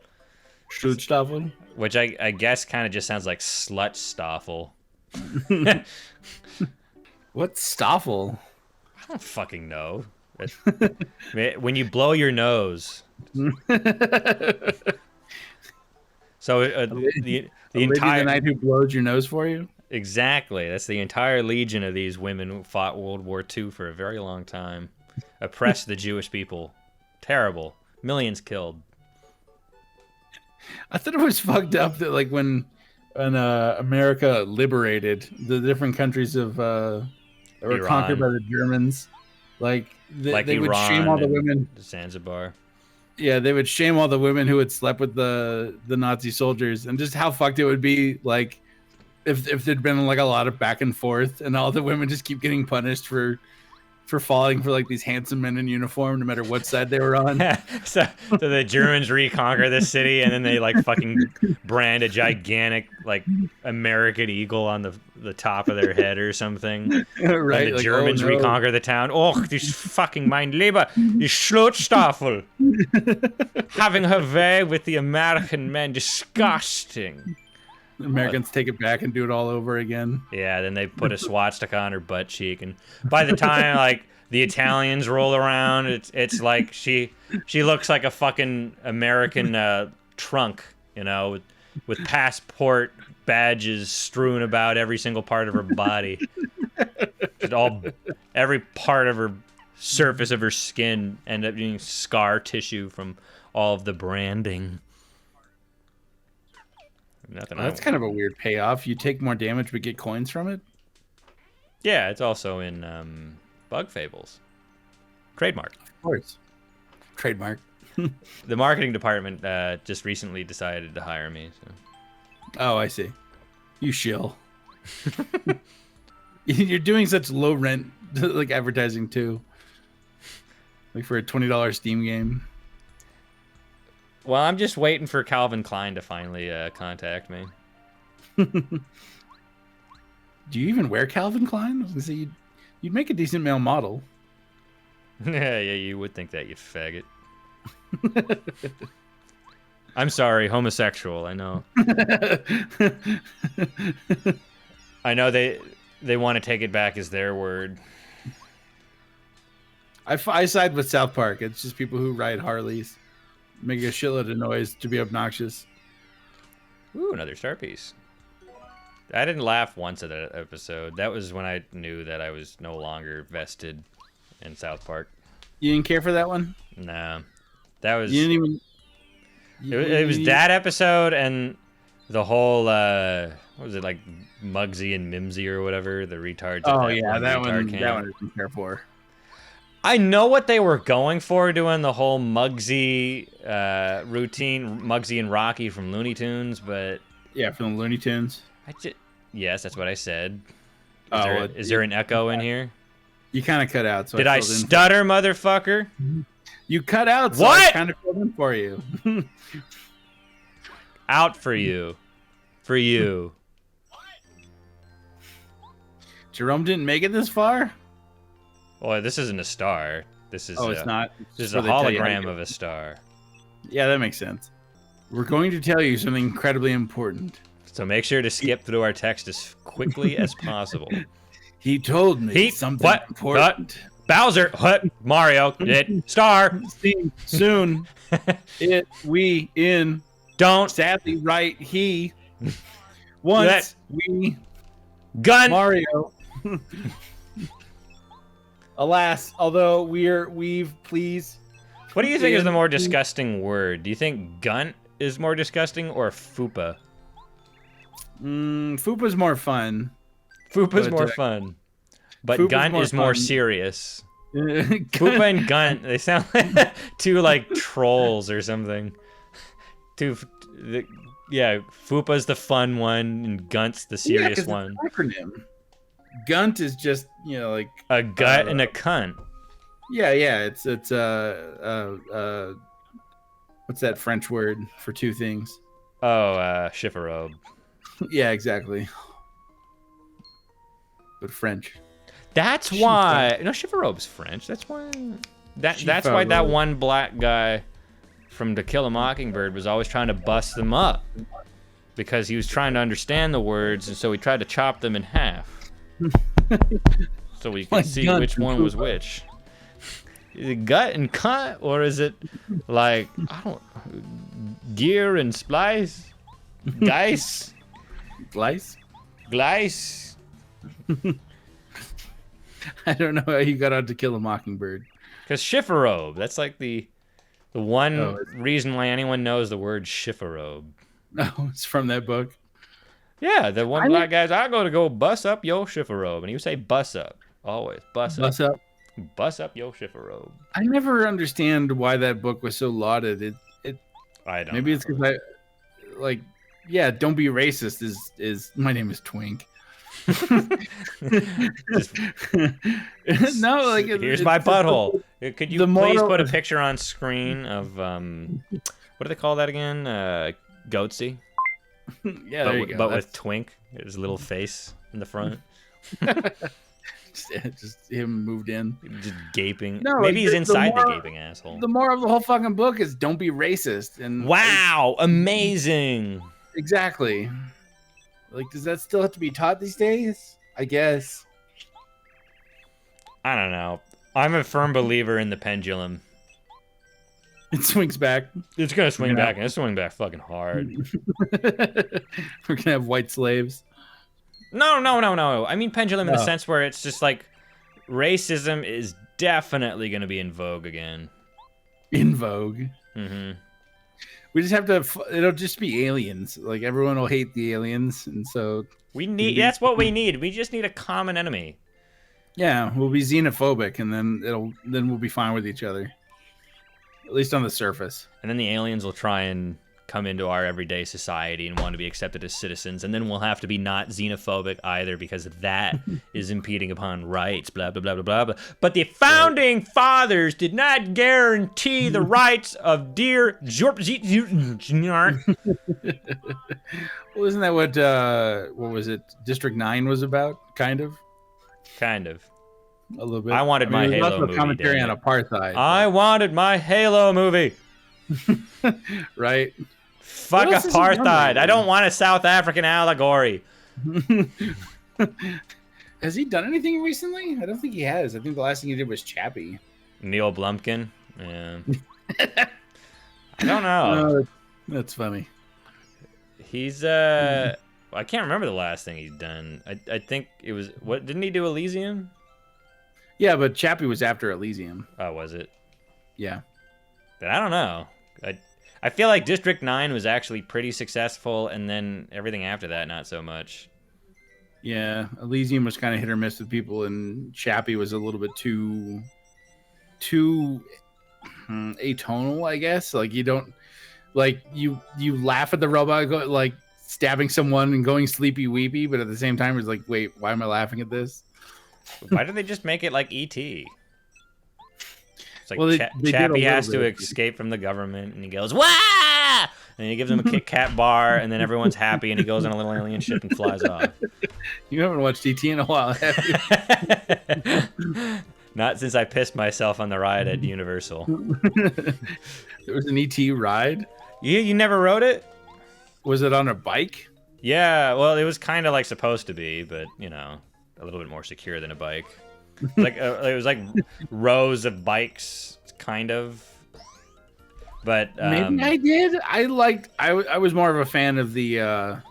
Schlutzstaffel? Which I guess kind of just sounds like Slutstaffel. What's Staffel? I don't fucking know. When you blow your nose. So the entire the night who blows your nose for you? Exactly. That's the entire legion of these women who fought World War II for a very long time. Oppressed the Jewish people. Terrible. Millions killed. I thought it was fucked up that like when America liberated the different countries of that were Iran. conquered by the Germans, they Iran would shame all the women. Zanzibar. Yeah, they would shame all the women who had slept with the Nazi soldiers, and just how fucked it would be like if there'd been like a lot of back and forth, and all the women just keep getting punished for falling for like these handsome men in uniform, no matter what side they were on. so the Germans reconquer the city, and then they like fucking brand a gigantic like American eagle on the top of their head or something. Right. And the Germans reconquer the town. Oh, this fucking mein Lieber, die Schlutzstaffel. Having her way with the American men, disgusting. Americans take it back and do it all over again. Yeah, then they put a swastika on her butt cheek, and by the time like the Italians roll around, it's like she looks like a fucking American trunk, you know, with passport badges strewn about every single part of her body. Every part of her surface of her skin end up being scar tissue from all of the branding. That's kind of a weird payoff. You take more damage but get coins from it? Yeah, it's also in Bug Fables. Trademark. Of course. Trademark. The marketing department just recently decided to hire me. So. Oh, I see. You shill. You're doing such low rent like advertising too. Like for a $20 Steam game. Well, I'm just waiting for Calvin Klein to finally contact me. Do you even wear Calvin Klein? I was gonna say you'd make a decent male model. Yeah, you would think that, you faggot. I'm sorry, homosexual. I know. I know they want to take it back as their word. I side with South Park. It's just people who ride Harleys. Make a shitload of noise to be obnoxious. Ooh, another star piece. I didn't laugh once at that episode. That was when I knew that I was no longer vested in South Park. You didn't care for that one? No. That was... You didn't even... It was that episode and the whole, what was it, like Muggsy and Mimsy or whatever, the retards. Oh, yeah, that one I didn't care for. I know what they were going for doing the whole Muggsy routine, Muggsy and Rocky from Looney Tunes, but... Yeah, from the Looney Tunes. Yes, that's what I said. Is Oh, there an echo in here? You kind of cut out. So Did I stutter, motherfucker? You cut out, so what? I kind of filled in for you. Out for you. For you. Jerome didn't make it this far? Well, this isn't a star. This is it's not. This is a hologram of a star. Yeah, that makes sense. We're going to tell you something incredibly important. So make sure to skip through our text as quickly as possible. He told me something important. Bowser, what? Mario, star. Soon. We in. Don't. Sadly, right, he. Once we. Gun. Mario. Alas, although we've please. What do you think is the more disgusting word? Do you think gunt is more disgusting or fupa? Fupa's more fun. Fupa's But, more fun. But Fupa's gunt more is more fun. serious. Fupa and gunt, they sound like two like trolls or something. Yeah, Fupa's the fun one and gunt's the serious 'cause one. it's an acronym. Gunt is just like A gut and a cunt. yeah. It's what's that French word for two things? Oh, chifferobe. Yeah, exactly. But French. That's why. No, chifferobe's French. That's why. That's why that one black guy from To Kill a Mockingbird was always trying to bust them up, because he was trying to understand the words, and so he tried to chop them in half, so we could see which one was which. Is it gut and cunt, or is it like gear and splice, dice, Glice? glice? I don't know how you got on To Kill a Mockingbird. Because chifferobe, that's like the one Oh, reason why anyone knows the word chifferobe. No, it's from that book. Yeah, the one black guy's, I go bust up yo chifferobe, and he would say bust up always, bust Bust up. up yo chifferobe. I never understand why that book was so lauded. I don't. Maybe it's because I like. Yeah, don't be racist. Is my name is Twink. No, like here's my butthole. Could you please put a picture on screen of what do they call that again? Goatsy. Yeah, there you go. But with Twink, his little face in the front. just him moved in, just gaping. No, maybe he's inside the more, gaping asshole. The moral of the whole fucking book is don't be racist. And wow, amazing. Exactly. Like, does that still have to be taught these days? I guess. I don't know. I'm a firm believer in the pendulum. It swings back. It's gonna swing back, and it's swing back fucking hard. We're gonna have white slaves. No. I mean pendulum in the sense where it's just like racism is definitely gonna be in vogue again. In vogue. Mm-hmm. We just have to. It'll just be aliens. Like everyone will hate the aliens, and so we need. That's what we need. We just need a common enemy. Yeah, we'll be xenophobic, and then we'll be fine with each other. At least on the surface. And then the aliens will try and come into our everyday society and want to be accepted as citizens, and then we'll have to be not xenophobic either, because that is impeding upon rights, blah, blah, blah, blah, blah, blah. But the founding fathers did not guarantee the rights of dear Well, isn't that what was it, District 9 was about, kind of? Kind of. A little bit. I wanted my Halo movie. Commentary on apartheid. I wanted my Halo movie. Right? Fuck apartheid. I don't want a South African allegory. Has he done anything recently? I don't think he has. I think the last thing he did was Chappie. Neil Blumkin? Yeah. I don't know. That's funny. He's, I can't remember the last thing he's done. I think it was, what, didn't he do Elysium? Yeah, but Chappie was after Elysium. Oh, was it? Yeah. Then I don't know. I feel like District 9 was actually pretty successful, and then everything after that, not so much. Yeah, Elysium was kind of hit or miss with people, and Chappie was a little bit too atonal, I guess. Like you don't, like you laugh at the robot like stabbing someone and going sleepy weepy, but at the same time, it's like, wait, why am I laughing at this? Why did they just make it like E.T.? It's like well, Chappie has to escape from the government, and he goes, "Wah!" And he gives him a Kit Kat bar, and then everyone's happy, and he goes on a little alien ship and flies off. You haven't watched E.T. in a while, have you? Not since I pissed myself on the ride at Universal. There was an E.T. ride? You never rode it? Was it on a bike? Yeah, well, it was kind of like supposed to be, but, you know, a little bit more secure than a bike. Like it was like rows of bikes, kind of. But maybe I did. I was more of a fan of the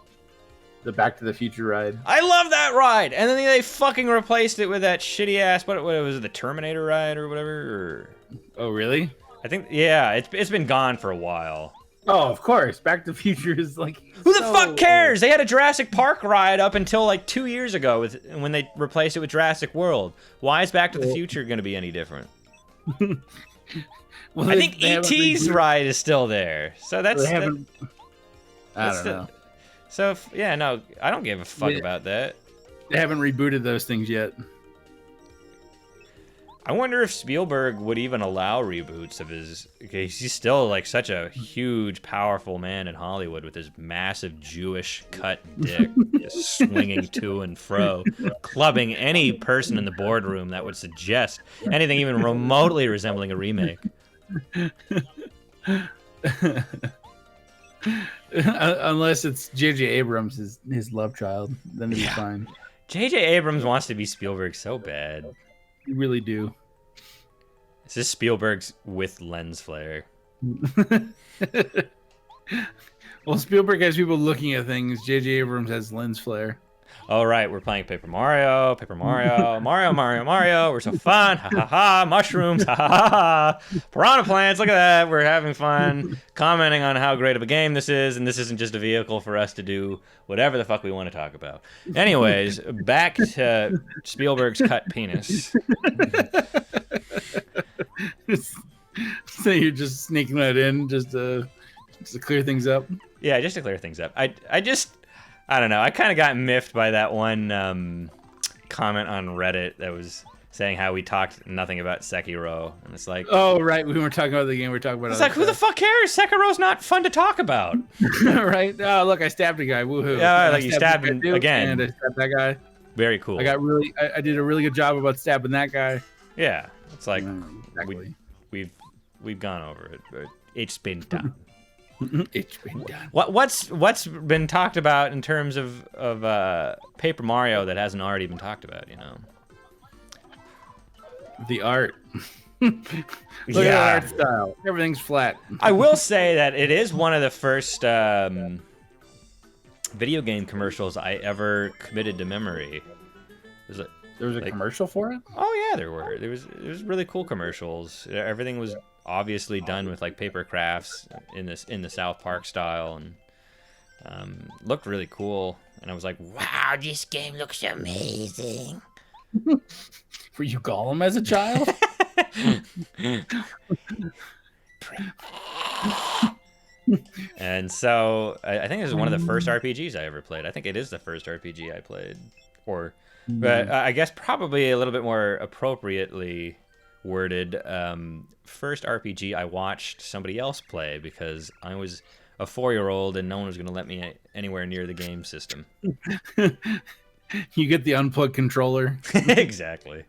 The Back to the Future ride. I love that ride. And then they fucking replaced it with that shitty ass. What was it? The Terminator ride or whatever? Or... Oh, really? I think yeah. It's been gone for a while. Oh, of course. Back to the Future is like. Who the fuck cares? They had a Jurassic Park ride up until like 2 years ago when they replaced it with Jurassic World. Why is Back to the Future going to be any different? Well, I think E.T.'s ride is still there. So that's. I don't know. So yeah, no, I don't give a fuck about that. They haven't rebooted those things yet. I wonder if Spielberg would even allow reboots of his. Okay, he's still like such a huge, powerful man in Hollywood with his massive Jewish cut dick, just swinging to and fro, clubbing any person in the boardroom that would suggest anything even remotely resembling a remake. Unless it's J.J. Abrams, his love child, then it'd be fine. J.J. Abrams wants to be Spielberg so bad. You really do. It's just Spielberg's with lens flare. Well, Spielberg has people looking at things. J.J. Abrams has lens flare. All right, we're playing Paper Mario, Mario. We're so fun. Ha ha ha. Mushrooms. Ha ha ha. Piranha plants. Look at that. We're having fun. Commenting on how great of a game this is, and this isn't just a vehicle for us to do whatever the fuck we want to talk about. Anyways, back to Spielberg's cut penis. So you're just sneaking that in just to clear things up? Yeah, just to clear things up. I don't know. I kind of got miffed by that one comment on Reddit that was saying how we talked nothing about Sekiro, and it's like, oh right, we weren't talking about the game. We're talking about. It's like, who the fuck cares? Sekiro's not fun to talk about. Right? Oh, look, I stabbed a guy. Woohoo! Yeah, like you stabbed him again. And I stabbed that guy. Very cool. I did a really good job about stabbing that guy. Yeah, it's like exactly. we've gone over it, but it's been done. It's been done. What's been talked about in terms of Paper Mario that hasn't already been talked about? You know, the art. Look at the art style. Everything's flat. I will say that it is one of the first video game commercials I ever committed to memory. There was a commercial for it? Oh yeah, there was really cool commercials. Everything was obviously done with like paper crafts in the South Park style, and looked really cool. And I was like, wow, this game looks amazing. Were you Gollum as a child? And so I think this is one of the first RPGs I ever played. I think it is the first RPG I played, but I guess probably a little bit more appropriately worded, first RPG I watched somebody else play because I was a 4-year-old and no one was going to let me anywhere near the game system. You get the unplugged controller. Exactly.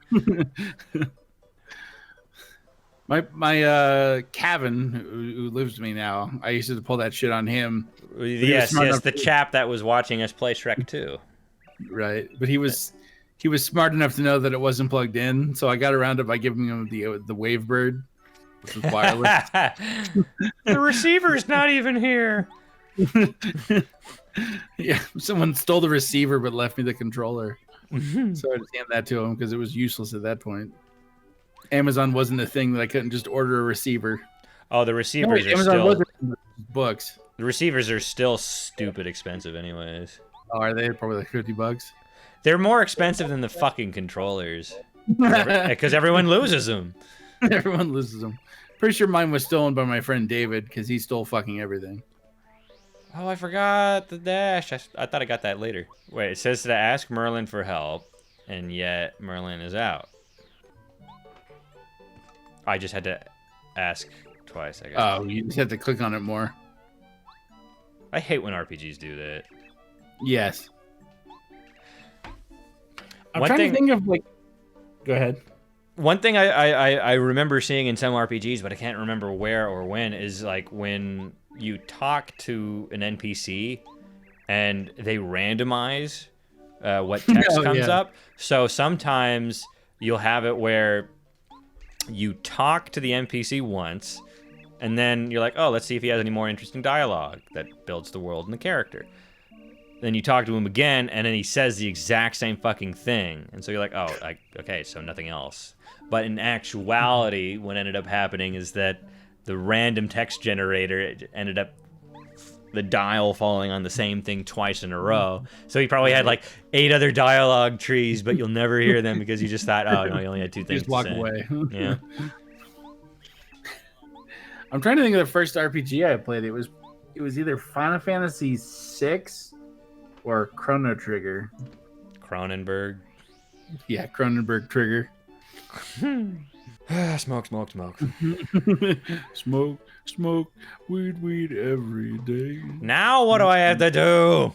My Kevin, who lives with me now, I used to pull that shit on him. Yes, the chap that was watching us play Shrek 2. Right, but he was smart enough to know that it wasn't plugged in, so I got around it by giving him the Wavebird, which was wireless. The receiver's not even here. Yeah, someone stole the receiver but left me the controller. So I just handed that to him because it was useless at that point. Amazon wasn't a thing that I couldn't just order a receiver. Oh, the receivers are Amazon still books. The receivers are still stupid expensive, anyways. Oh, are they? Probably like $50. They're more expensive than the fucking controllers. Because everyone loses them. Everyone loses them. Pretty sure mine was stolen by my friend David because he stole fucking everything. Oh, I forgot the dash. I thought I got that later. Wait, it says to ask Merlin for help, and yet Merlin is out. I just had to ask twice, I guess. Oh, you just had to click on it more. I hate when RPGs do that. Yes. I'm trying to think of, like... Go ahead. One thing I remember seeing in some RPGs, but I can't remember where or when, is like when you talk to an NPC and they randomize what text comes up. So sometimes you'll have it where you talk to the NPC once, and then you're like, oh, let's see if he has any more interesting dialogue that builds the world and the character. then you talk to him again, and then he says the exact same fucking thing. And so you're like, oh, okay, so nothing else. But in actuality, what ended up happening is that the random text generator ended up the dial falling on the same thing twice in a row. So he probably had like 8 other dialogue trees, but you'll never hear them because you just thought, oh, no, you only had 2 things Just walk to say. away. Yeah. I'm trying to think of the first RPG I played. It was either Final Fantasy VI or Chrono Trigger. Cronenberg. Yeah, Cronenberg Trigger. Smoke. Smoke, weed every day. Now what do I have to do?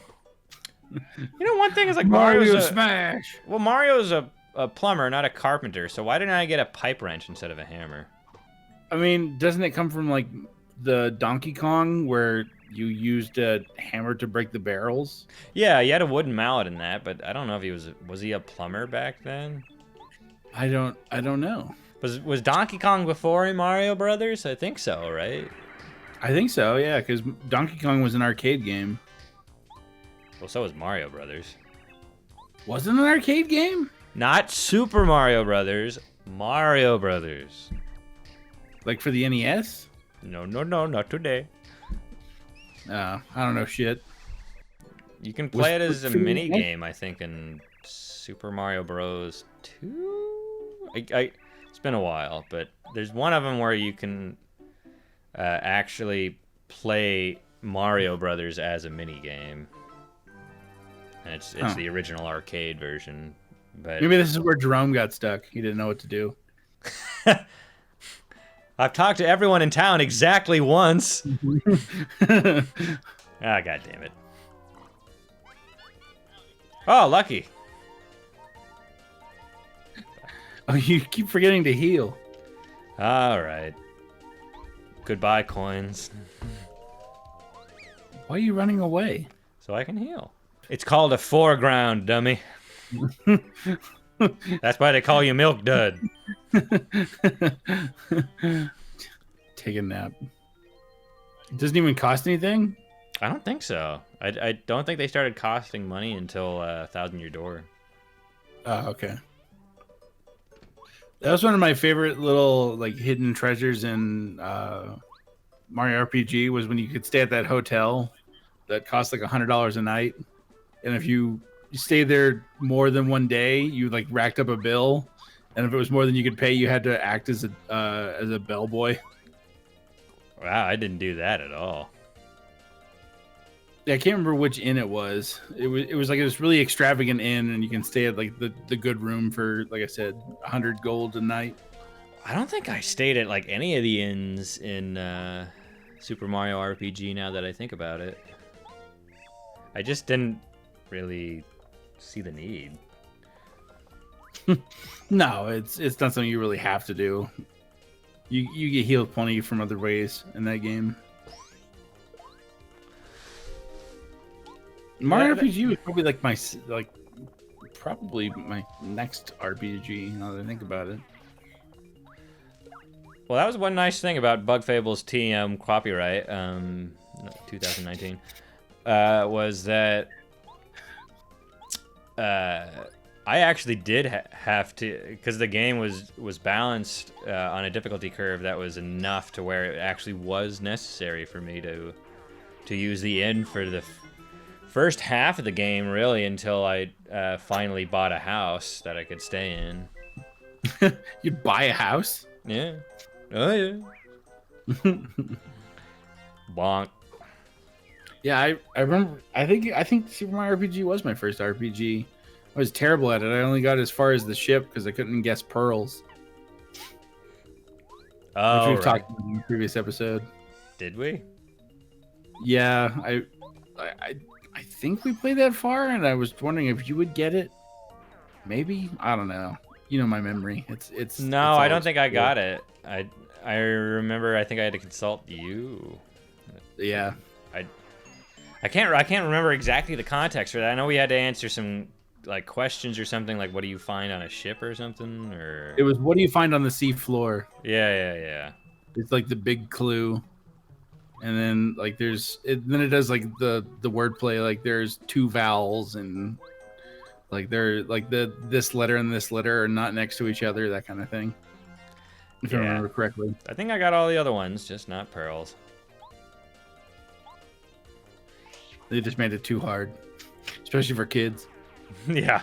You know, one thing is like Mario Smash. Well, Mario's a plumber, not a carpenter. So why didn't I get a pipe wrench instead of a hammer? I mean, doesn't it come from like the Donkey Kong where you used a hammer to break the barrels? Yeah, he had a wooden mallet in that, but I don't know if he was he a plumber back then? I don't know. Was Donkey Kong before Mario Brothers? I think so, right? I think so, yeah, because Donkey Kong was an arcade game. Well, so was Mario Brothers. Wasn't it an arcade game? Not Super Mario Brothers, Mario Brothers. Like for the NES? No, not today. I don't know shit. You can play it as a for the mini NES? game, I think, in Super Mario Bros. 2. It's been a while, but there's one of them where you can actually play Mario Brothers as a mini game, and it's the original arcade version. But Maybe this is where Jerome got stuck. He didn't know what to do. I've talked to everyone in town exactly once. Ah, god damn it. Oh, lucky. Oh, you keep forgetting to heal. All right. Goodbye, coins. Why are you running away? So I can heal. It's called a foreground, dummy. That's why they call you Milk Dud. Take a nap. It doesn't even cost anything? I don't think so. I don't think they started costing money until 1,000 Year Door. Oh, okay. That was one of my favorite little like hidden treasures in Mario RPG was when you could stay at that hotel that cost like $100 a night, and if you stayed there more than one day, you like racked up a bill, and if it was more than you could pay, you had to act as a bellboy. Wow, I didn't do that at all. Yeah, I can't remember which inn it was. It was like this really extravagant inn, and you can stay at like the good room for, like I said, 100 gold a night. I don't think I stayed at like any of the inns in Super Mario RPG now that I think about it. I just didn't really see the need. No, it's not something you really have to do. You get healed plenty from other ways in that game. Mario RPG was probably like my next RPG. Now that I think about it. Well, that was one nice thing about Bug Fable's TM copyright, 2019, was that I actually did have to, because the game was balanced on a difficulty curve that was enough to where it actually was necessary for me to use the inn for the first half of the game, really, until I finally bought a house that I could stay in. You'd buy a house? Yeah. Oh, yeah. Bonk. Yeah, I remember. I think Super Mario RPG was my first RPG. I was terrible at it. I only got as far as the ship because I couldn't guess pearls. Oh, which we've right. talked about in the previous episode. Did we? Yeah, I think we played that far, and I was wondering if you would get it. Maybe, I don't know. You know my memory. It's No, I don't think I got it. I remember. I think I had to consult you. Yeah. I can't remember exactly the context for that. I know we had to answer some like questions or something, like what do you find on a ship or something, or It was what do you find on the sea floor? yeah. It's like the big clue. and then like then it does like the wordplay, like there's two vowels and like they're like this letter and this letter are not next to each other, that kind of thing. If I remember correctly. I think I got all the other ones, just not pearls. They just made it too hard, especially for kids. Yeah.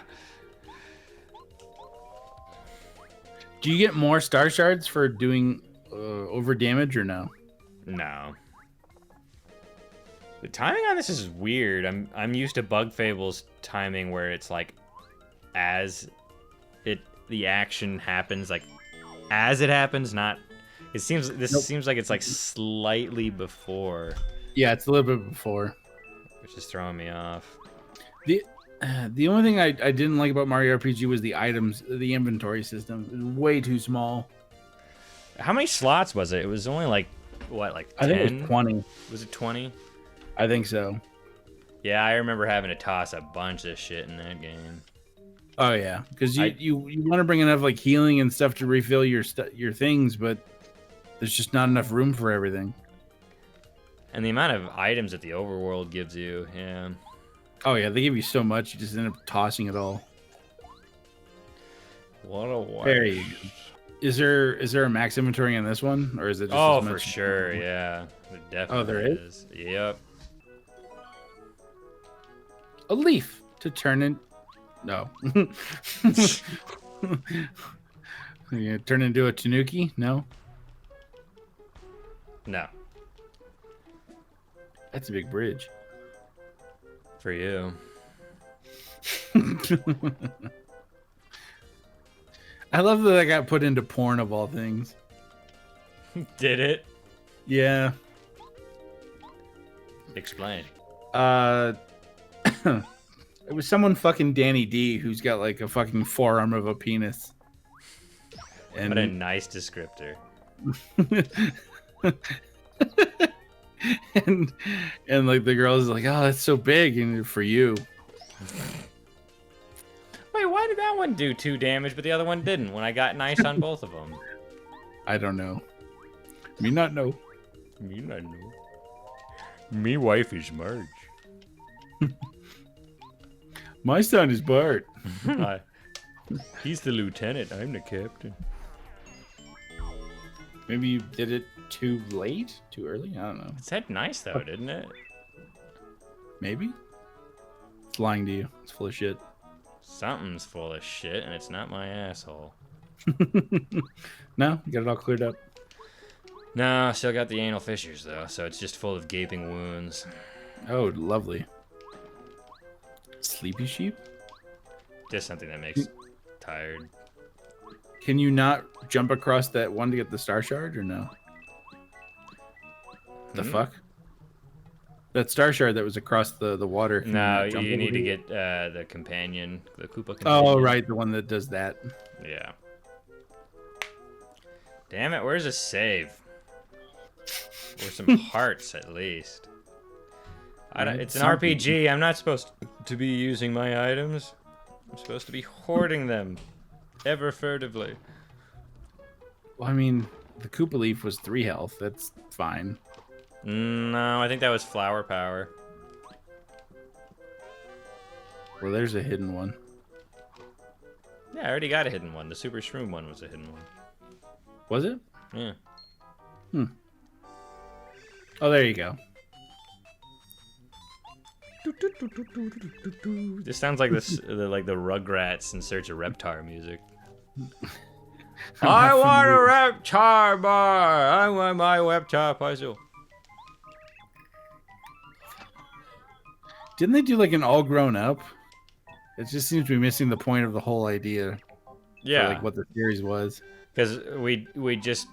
Do you get more star shards for doing over damage or no? No. The timing on this is weird. I'm used to Bug Fable's timing where it's like as the action happens, like as it happens, not. It seems seems like it's like slightly before. Yeah, it's a little bit before, which is throwing me off. The only thing I didn't like about Mario RPG was the items, the inventory system. It was way too small. How many slots was it? It was only like what, like 10? I think it was 20. Was it 20? I think so. Yeah, I remember having to toss a bunch of shit in that game. Oh yeah, because you want to bring enough like healing and stuff to refill your things, but there's just not enough room for everything. And the amount of items that the overworld gives you, yeah. Oh yeah, they give you so much, you just end up tossing it all. What a waste. There you go. Is there a max inventory on this one, or is it just oh as for much sure, yeah, there definitely there is. Yep. A leaf to turn in. No. You turn into a tanuki? No. No. That's a big bridge. For you. I love that I got put into porn of all things. Did it? Yeah. Explain. It was someone fucking Danny D who's got like a fucking forearm of a penis. And what a nice descriptor. and like the girl is like, oh, that's so big, and for you. Wait, why did that one do 2 damage, but the other one didn't? When I got nice on both of them. I don't know. Me not know. Me not know. Me wife is Marge. My son is Bart. He's the lieutenant. I'm the captain. Maybe you did it too late? Too early? I don't know. It said nice, though, didn't it? Maybe? It's lying to you. It's full of shit. Something's full of shit, and it's not my asshole. No? You got it all cleared up? No, still got the anal fissures, though, so it's just full of gaping wounds. Oh, lovely. Sleepy sheep? Just something that makes tired. Can you not jump across that one to get the star shard, or no? The fuck? That star shard that was across the water. No, you need to get the companion, the Koopa companion. Oh, right, the one that does that. Yeah. Damn it, where's a save? Or some hearts, at least. It's an RPG. I'm not supposed to be using my items. I'm supposed to be hoarding them. Ever furtively. Well, I mean, the Koopa Leaf was 3 health. That's fine. No, I think that was flower power. Well, there's a hidden one. Yeah, I already got a hidden one. The Super Shroom one was a hidden one. Was it? Yeah. Oh, there you go. This sounds like the Rugrats in Search of Reptar music. I want a Reptar bar. I want my Reptar puzzle. Didn't they do like an all grown up? It just seems to be missing the point of the whole idea. Yeah. For, like what the series was. Because we just,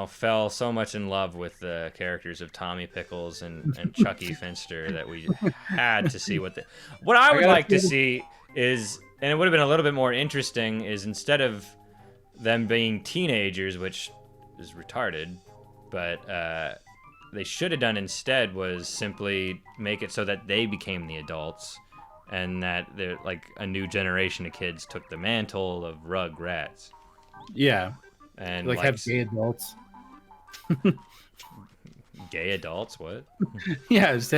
fell so much in love with the characters of Tommy Pickles and Chucky Finster that we had to see what I would like to see is, and it would have been a little bit more interesting, is instead of them being teenagers, which is retarded, but they should have done instead was simply make it so that they became the adults and that they're like a new generation of kids took the mantle of Gay adults? What? Yeah, just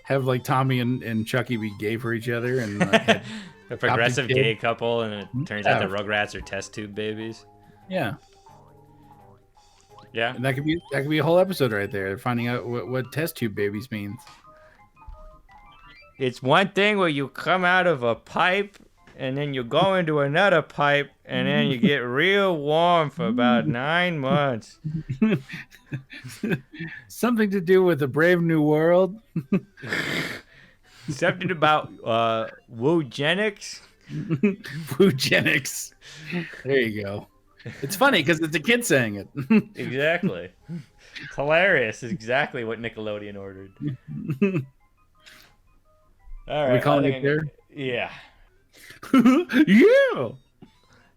have like Tommy and Chucky be gay for each other, and like, have A progressive kid. gay couple, and it turns out Yeah. the Rugrats are test tube babies. yeah, Yeah. and that could be a whole episode right there, finding out what test tube babies means. It's one thing where you come out of a pipe and then you go into another pipe and then you get real warm for about 9 months. Something to do with the Brave New World. Something about woogenics. Eugenics. There you go. It's funny because it's a kid saying it. Exactly. It's hilarious. Is exactly what Nickelodeon ordered. All right. We calling I it think there? Yeah. Yeah.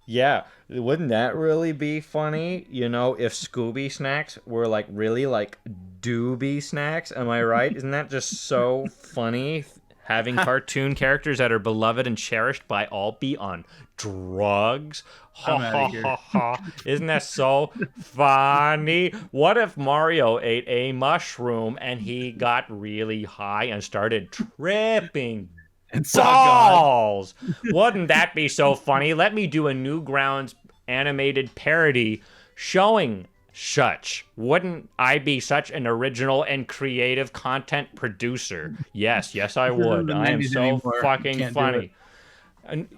Yeah. Wouldn't that really be funny? You know, if Scooby snacks were like really like doobie snacks. Am I right? Isn't that just so funny? Having cartoon characters that are beloved and cherished by all be on drugs. Ha I'm ha outta here. ha ha. Isn't that so funny? What if Mario ate a mushroom and he got really high and started tripping And saw God. balls? Wouldn't that be so funny? Let me do a Newgrounds animated parody showing such. Wouldn't I be such an original and creative content producer? Yes, I would. I am so Anymore. fucking Can't do funny. And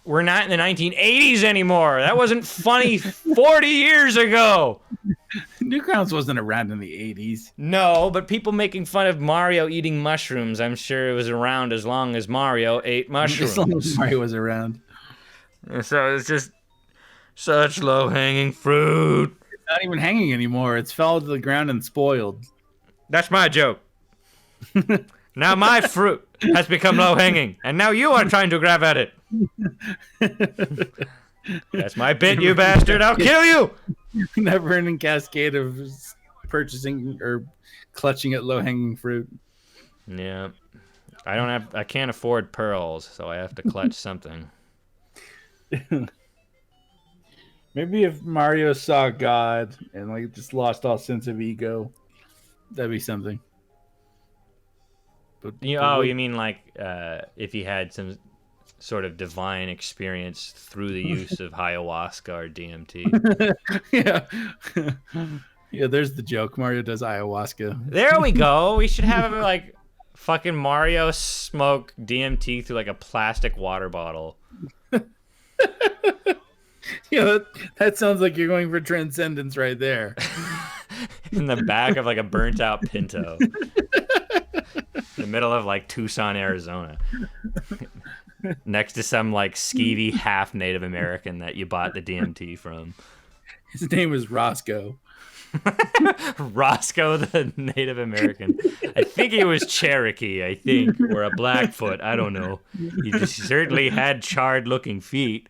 we're not in the 1980s anymore. That wasn't funny 40 years ago. Newgrounds wasn't around in the 80s. No, but people making fun of Mario eating mushrooms, I'm sure it was around as long as Mario ate As long mushrooms. as Mario was around. So it's just such low-hanging fruit. It's not even hanging anymore. It's fell to the ground and spoiled. That's my joke. Now my fruit has become low-hanging, and now you are trying to grab at it. That's my bit, you bastard. I'll kill you. Never-ending cascade of purchasing or clutching at low-hanging fruit. Yeah. I can't afford pearls, so I have to clutch something. Maybe if Mario saw God and like just lost all sense of ego, that'd be something. But You mean like if he had some sort of divine experience through the use of ayahuasca or DMT? yeah, yeah. There's the joke. Mario does ayahuasca. There we go. We should have like fucking Mario smoke DMT through like a plastic water bottle. Yeah, that sounds like you're going for transcendence right there. In the back of like a burnt out Pinto. In the middle of like Tucson, Arizona. Next to some like skeevy half Native American that you bought the DMT from. His name was Roscoe. Roscoe the Native American. I think he was Cherokee, or a Blackfoot. I don't know. He just certainly had charred looking feet.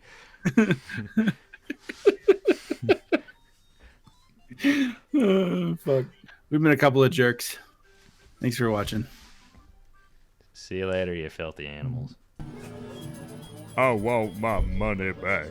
Oh, fuck. We've been a couple of jerks. Thanks for watching. See you later, you filthy animals. I want my money back.